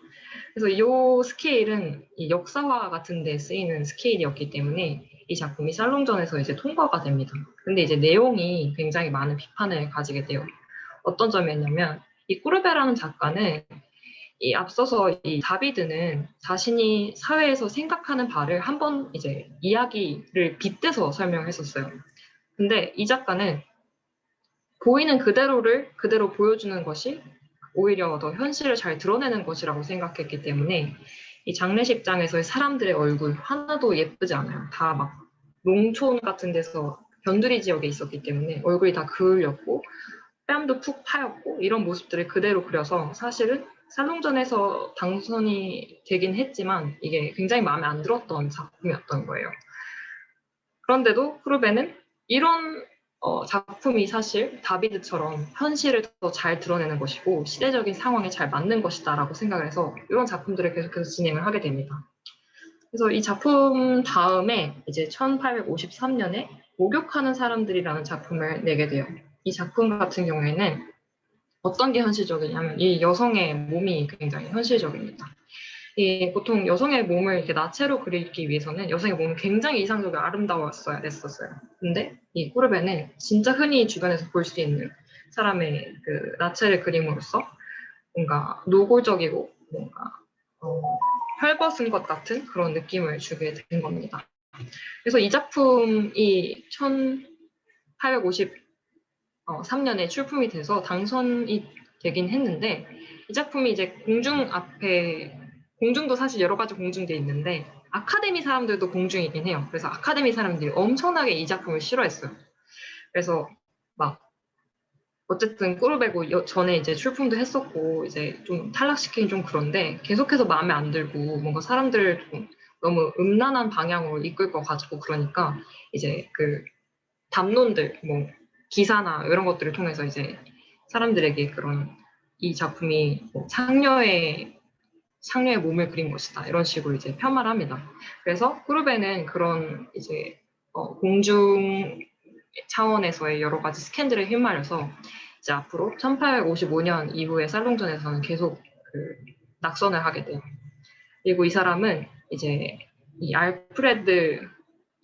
그래서 이 스케일은 이 역사화 같은 데 쓰이는 스케일이었기 때문에 이 작품이 살롱전에서 이제 통과가 됩니다. 근데 이제 내용이 굉장히 많은 비판을 가지게 돼요. 어떤 점이었냐면 이 꾸르베라는 작가는 이 앞서서 이 다비드는 자신이 사회에서 생각하는 바를 한번 이제 이야기를 빗대서 설명했었어요. 근데 이 작가는 보이는 그대로를 그대로 보여주는 것이 오히려 더 현실을 잘 드러내는 것이라고 생각했기 때문에 이 장례식장에서의 사람들의 얼굴 하나도 예쁘지 않아요. 다 막 농촌 같은 데서 변두리 지역에 있었기 때문에 얼굴이 다 그을렸고 뺨도 푹 파였고 이런 모습들을 그대로 그려서 사실은 살롱전에서 당선이 되긴 했지만 이게 굉장히 마음에 안 들었던 작품이었던 거예요. 그런데도 쿠르베는 이런 작품이 사실 다비드처럼 현실을 더 잘 드러내는 것이고 시대적인 상황에 잘 맞는 것이다라고 생각을 해서 이런 작품들을 계속해서 진행을 하게 됩니다. 그래서 이 작품 다음에 이제 1853년에 목욕하는 사람들이라는 작품을 내게 돼요. 이 작품 같은 경우에는 어떤 게 현실적이냐면 이 여성의 몸이 굉장히 현실적입니다. 이 보통 여성의 몸을 이렇게 나체로 그리기 위해서는 여성의 몸이 굉장히 이상적이고 아름다웠어야 됐었어요. 근데 이 꾸르베는 진짜 흔히 주변에서 볼 수 있는 사람의 그 나체를 그림으로써 뭔가 노골적이고 뭔가 헐벗은 것 같은 그런 느낌을 주게 된 겁니다. 그래서 이 작품이 1853년에 출품이 돼서 당선이 되긴 했는데 이 작품이 이제 공중도 사실 여러 가지 공중돼 있는데 아카데미 사람들도 공중이긴 해요. 그래서 아카데미 사람들이 엄청나게 이 작품을 싫어했어요. 그래서 막 어쨌든 꾸르베고 전에 이제 출품도 했었고 이제 좀 탈락시키긴 좀 그런데 계속해서 마음에 안 들고 뭔가 사람들을 좀 너무 음란한 방향으로 이끌 것 같고 그러니까 이제 그 담론들 뭐 기사나 이런 것들을 통해서 이제 사람들에게 그런 이 작품이 뭐 상녀의 몸을 그린 것이다 이런 식으로 이제 폄하를 합니다. 그래서 꾸르베는 그런 이제 공중 차원에서의 여러 가지 스캔들에 휘말려서 이제 앞으로 1855년 이후에 살롱전에서는 계속 그 낙선을 하게 돼요. 그리고 이 사람은 이제 이 알프레드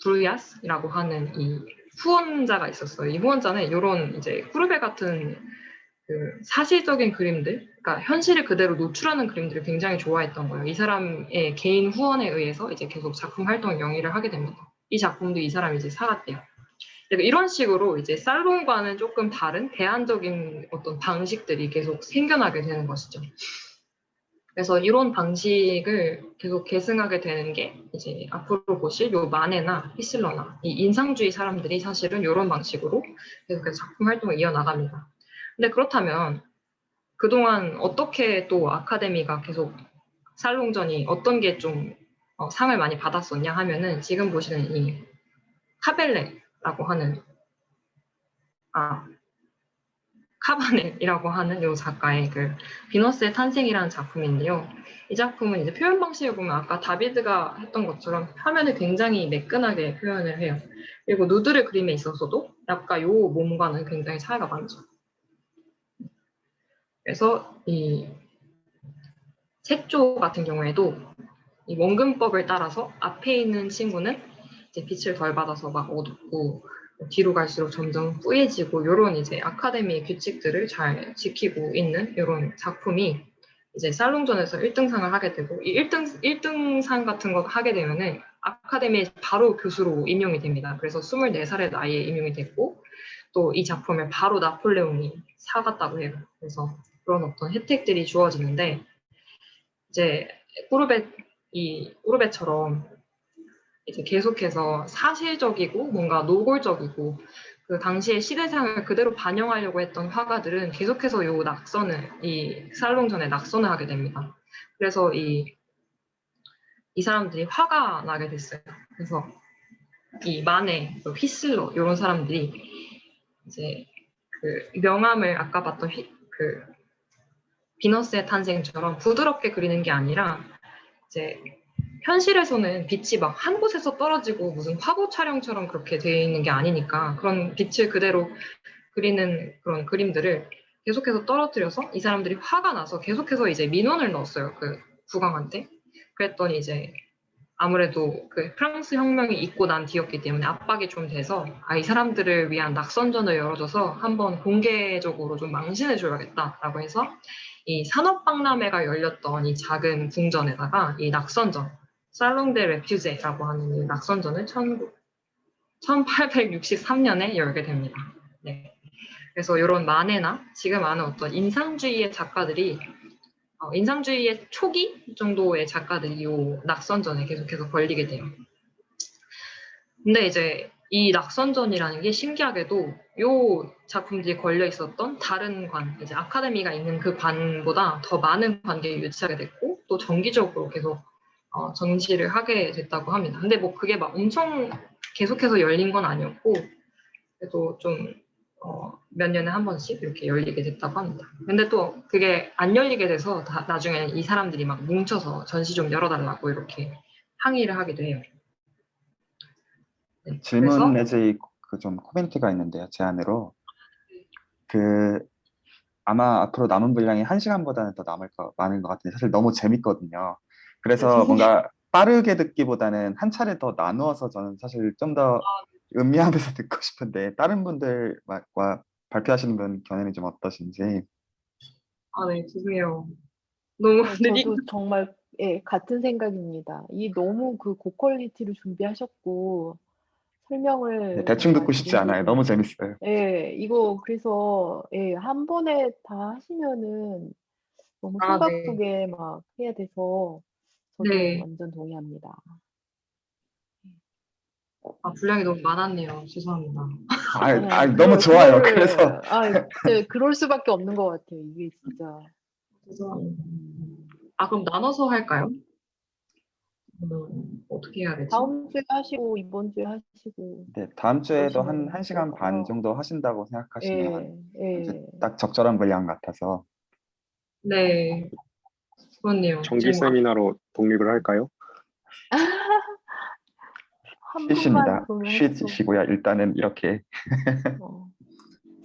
브루야스라고 하는 이 후원자가 있었어요. 이 후원자는 이런 이제 쿠르베 같은 그 사실적인 그림들, 그러니까 현실을 그대로 노출하는 그림들을 굉장히 좋아했던 거예요. 이 사람의 개인 후원에 의해서 이제 계속 작품 활동 영위를 하게 됩니다. 이 작품도 이 사람이 이제 사갔대요. 이런 식으로 이제 살롱과는 조금 다른 대안적인 어떤 방식들이 계속 생겨나게 되는 것이죠. 그래서 이런 방식을 계속 계승하게 되는 게 이제 앞으로 보실 요 마네나 히슬러나 이 인상주의 사람들이 사실은 이런 방식으로 계속해서 작품 활동을 이어나갑니다. 근데 그렇다면 그동안 어떻게 또 아카데미가 계속 살롱전이 어떤 게 좀 상을 많이 받았었냐 하면은 지금 보시는 이 카벨레라고 하는 카바넷이라고 하는 요 작가의 그 비너스의 탄생이라는 작품인데요. 이 작품은 이제 표현 방식을 보면 아까 다비드가 했던 것처럼 화면을 굉장히 매끈하게 표현을 해요. 그리고 누드의 그림에 있어서도 약간 요 몸과는 굉장히 차이가 많죠. 그래서 이 색조 같은 경우에도 이 원근법을 따라서 앞에 있는 친구는 이제 빛을 덜 받아서 막 어둡고 뒤로 갈수록 점점 뿌얘지고 이런 이제 아카데미의 규칙들을 잘 지키고 있는 이런 작품이 이제 살롱전에서 1등상을 하게 되고 이 1등상 같은 거 하게 되면은 아카데미에 바로 교수로 임용이 됩니다. 그래서 24살의 나이에 임용이 됐고 또 이 작품을 바로 나폴레옹이 사갔다고 해요. 그래서 그런 어떤 혜택들이 주어지는데 이제 꾸르베처럼 이제 계속해서 사실적이고 뭔가 노골적이고 그 당시의 시대상을 그대로 반영하려고 했던 화가들은 계속해서 이 살롱전에 낙선을 하게 됩니다. 그래서 이 사람들이 화가 나게 됐어요. 그래서 이 마네, 휘슬러 이런 사람들이 이제 그 명암을 아까 봤던 그 비너스의 탄생처럼 부드럽게 그리는 게 아니라 이제 현실에서는 빛이 막 한 곳에서 떨어지고 무슨 화보 촬영처럼 그렇게 되어 있는 게 아니니까 그런 빛을 그대로 그리는 그런 그림들을 계속해서 떨어뜨려서 이 사람들이 화가 나서 계속해서 이제 민원을 넣었어요. 그 국왕한테. 그랬더니 이제 아무래도 그 프랑스 혁명이 있고 난 뒤였기 때문에 압박이 좀 돼서 이 사람들을 위한 낙선전을 열어줘서 한번 공개적으로 좀 망신을 줘야겠다라고 해서 이 산업박람회가 열렸던 이 작은 궁전에다가 이 낙선전 살롱 데 레퓨제라고 하는 이 낙선전을 1863년에 열게 됩니다. 네. 그래서 이런 마네나 지금 아는 어떤 인상주의의 작가들이 인상주의의 초기 정도의 작가들이 이 낙선전에 계속해서 걸리게 돼요. 근데 이제 이 낙선전이라는 게 신기하게도 이 작품들이 걸려 있었던 다른 관, 이제 아카데미가 있는 그 관보다 더 많은 관객이 유치하게 됐고 또 정기적으로 계속 전시를 하게 됐다고 합니다. 근데 뭐 그게 막 엄청 계속해서 열린 건 아니었고 그래도 좀 몇 년에 한 번씩 이렇게 열리게 됐다고 합니다. 근데 또 그게 안 열리게 돼서 나중에는 이 사람들이 막 뭉쳐서 전시 좀 열어달라고 이렇게 항의를 하기도 해요. 네, 질문 그래서 내지 그 좀 코멘트가 있는데요. 제 안으로 그 아마 앞으로 남은 분량이 1시간보다는 더 많은 것 같은데 사실 너무 재밌거든요. 그래서 뭔가 빠르게 듣기보다는 한 차례 더 나누어서 저는 사실 좀 더 음미하면서 듣고 싶은데 다른 분들과 발표하시는 분 견해는 좀 어떠신지. 아, 네, 죄송해요. 너무 느리. 저도 정말 예, 같은 생각입니다. 이 너무 그 고퀄리티로 준비하셨고 네, 설명을 대충 정말 듣고 싶지 않아요. 너무 재밌어요. 예, 이거 그래서 예, 한 번에 다 하시면은 너무 아, 네. 숨가쁘게 막 해야 돼서 저도 네. 완전 동의합니다. 아, 분량이 너무 많았네요. 죄송합니다. 너무 좋아요. 그래서 진짜 그럴 수밖에 없는 것 같아요. 이게 진짜. 죄송합니다. 아, 그럼 나눠서 할까요? 어떻게 해야 되지? 다음 주에 하시고 이번 주에 하시고 네, 다음 주에도 한 그러시면 1시간 반 정도 하신다고 생각하시면 이제 예. 딱 적절한 분량 같아서. 네, 그렇네요. 정기 세미나로 독립을 할까요? 한 번만 쉬십니다. 그러면 해도 쉬시고요. 일단은 이렇게.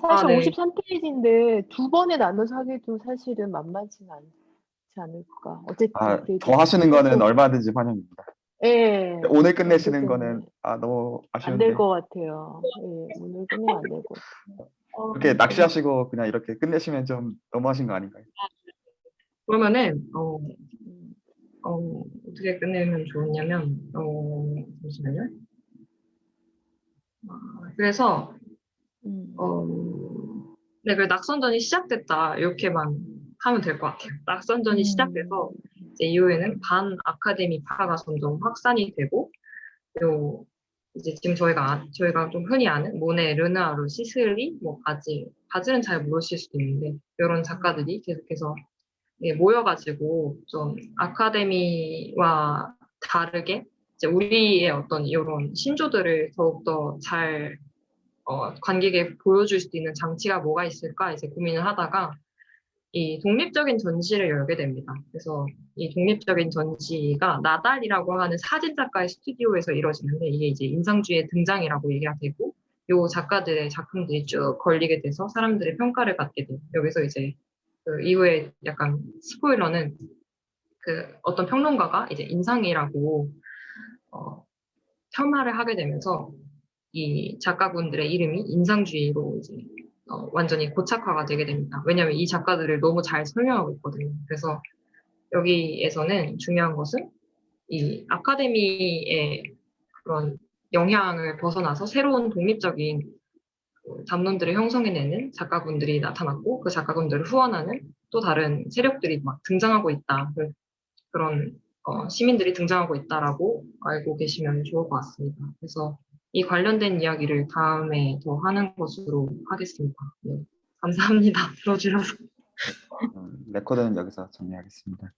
사실 네. 53페이지인데 두 번에 나눠서 하기도 사실은 만만치는 않지 않을까. 어쨌든 그래도 더 하시는 거는 계속, 얼마든지 환영입니다. 예. 오늘 끝내시는 어쨌든 거는 너무 안 될 아쉬운데. 것 같아요. 예, 오늘 끝내면 안 될 것 같아요. 이렇게 낚시하시고 그냥 이렇게 끝내시면 좀 너무하신 거 아닌가요? 그러면은, 음, 어떻게 끝내면 좋냐면, 잠시만요. 그래서, 음. 네, 그 낙선전이 시작됐다. 이렇게만 하면 될 것 같아요. 낙선전이 시작돼서, 이제 이후에는 반 아카데미파가 점점 확산이 되고, 요, 이제 지금 저희가 좀 흔히 아는 모네, 르누아르, 시슬리, 뭐 바질은 잘 모르실 수도 있는데, 이런 작가들이 계속해서 예, 모여가지고 좀 아카데미와 다르게 이제 우리의 어떤 이런 신조들을 더욱더 잘 관객에 보여줄 수 있는 장치가 뭐가 있을까 이제 고민을 하다가 이 독립적인 전시를 열게 됩니다. 그래서 이 독립적인 전시가 나달이라고 하는 사진 작가의 스튜디오에서 이루어지는데 이게 이제 인상주의의 등장이라고 얘기가 되고 요 작가들의 작품들이 쭉 걸리게 돼서 사람들의 평가를 받게 돼요. 여기서 이제 그 이후에 약간 스포일러는 그 어떤 평론가가 이제 인상이라고 폄하를 하게 되면서 이 작가분들의 이름이 인상주의로 이제 완전히 고착화가 되게 됩니다. 왜냐하면 이 작가들을 너무 잘 설명하고 있거든요. 그래서 여기에서는 중요한 것은 이 아카데미의 그런 영향을 벗어나서 새로운 독립적인 담론들을 형성해내는 작가분들이 나타났고 그 작가분들을 후원하는 또 다른 세력들이 막 등장하고 있다. 그런 시민들이 등장하고 있다라고 알고 계시면 좋을 것 같습니다. 그래서 이 관련된 이야기를 다음에 더 하는 것으로 하겠습니다. 네, 감사합니다. 들어주셔서. 레코드는 여기서 정리하겠습니다.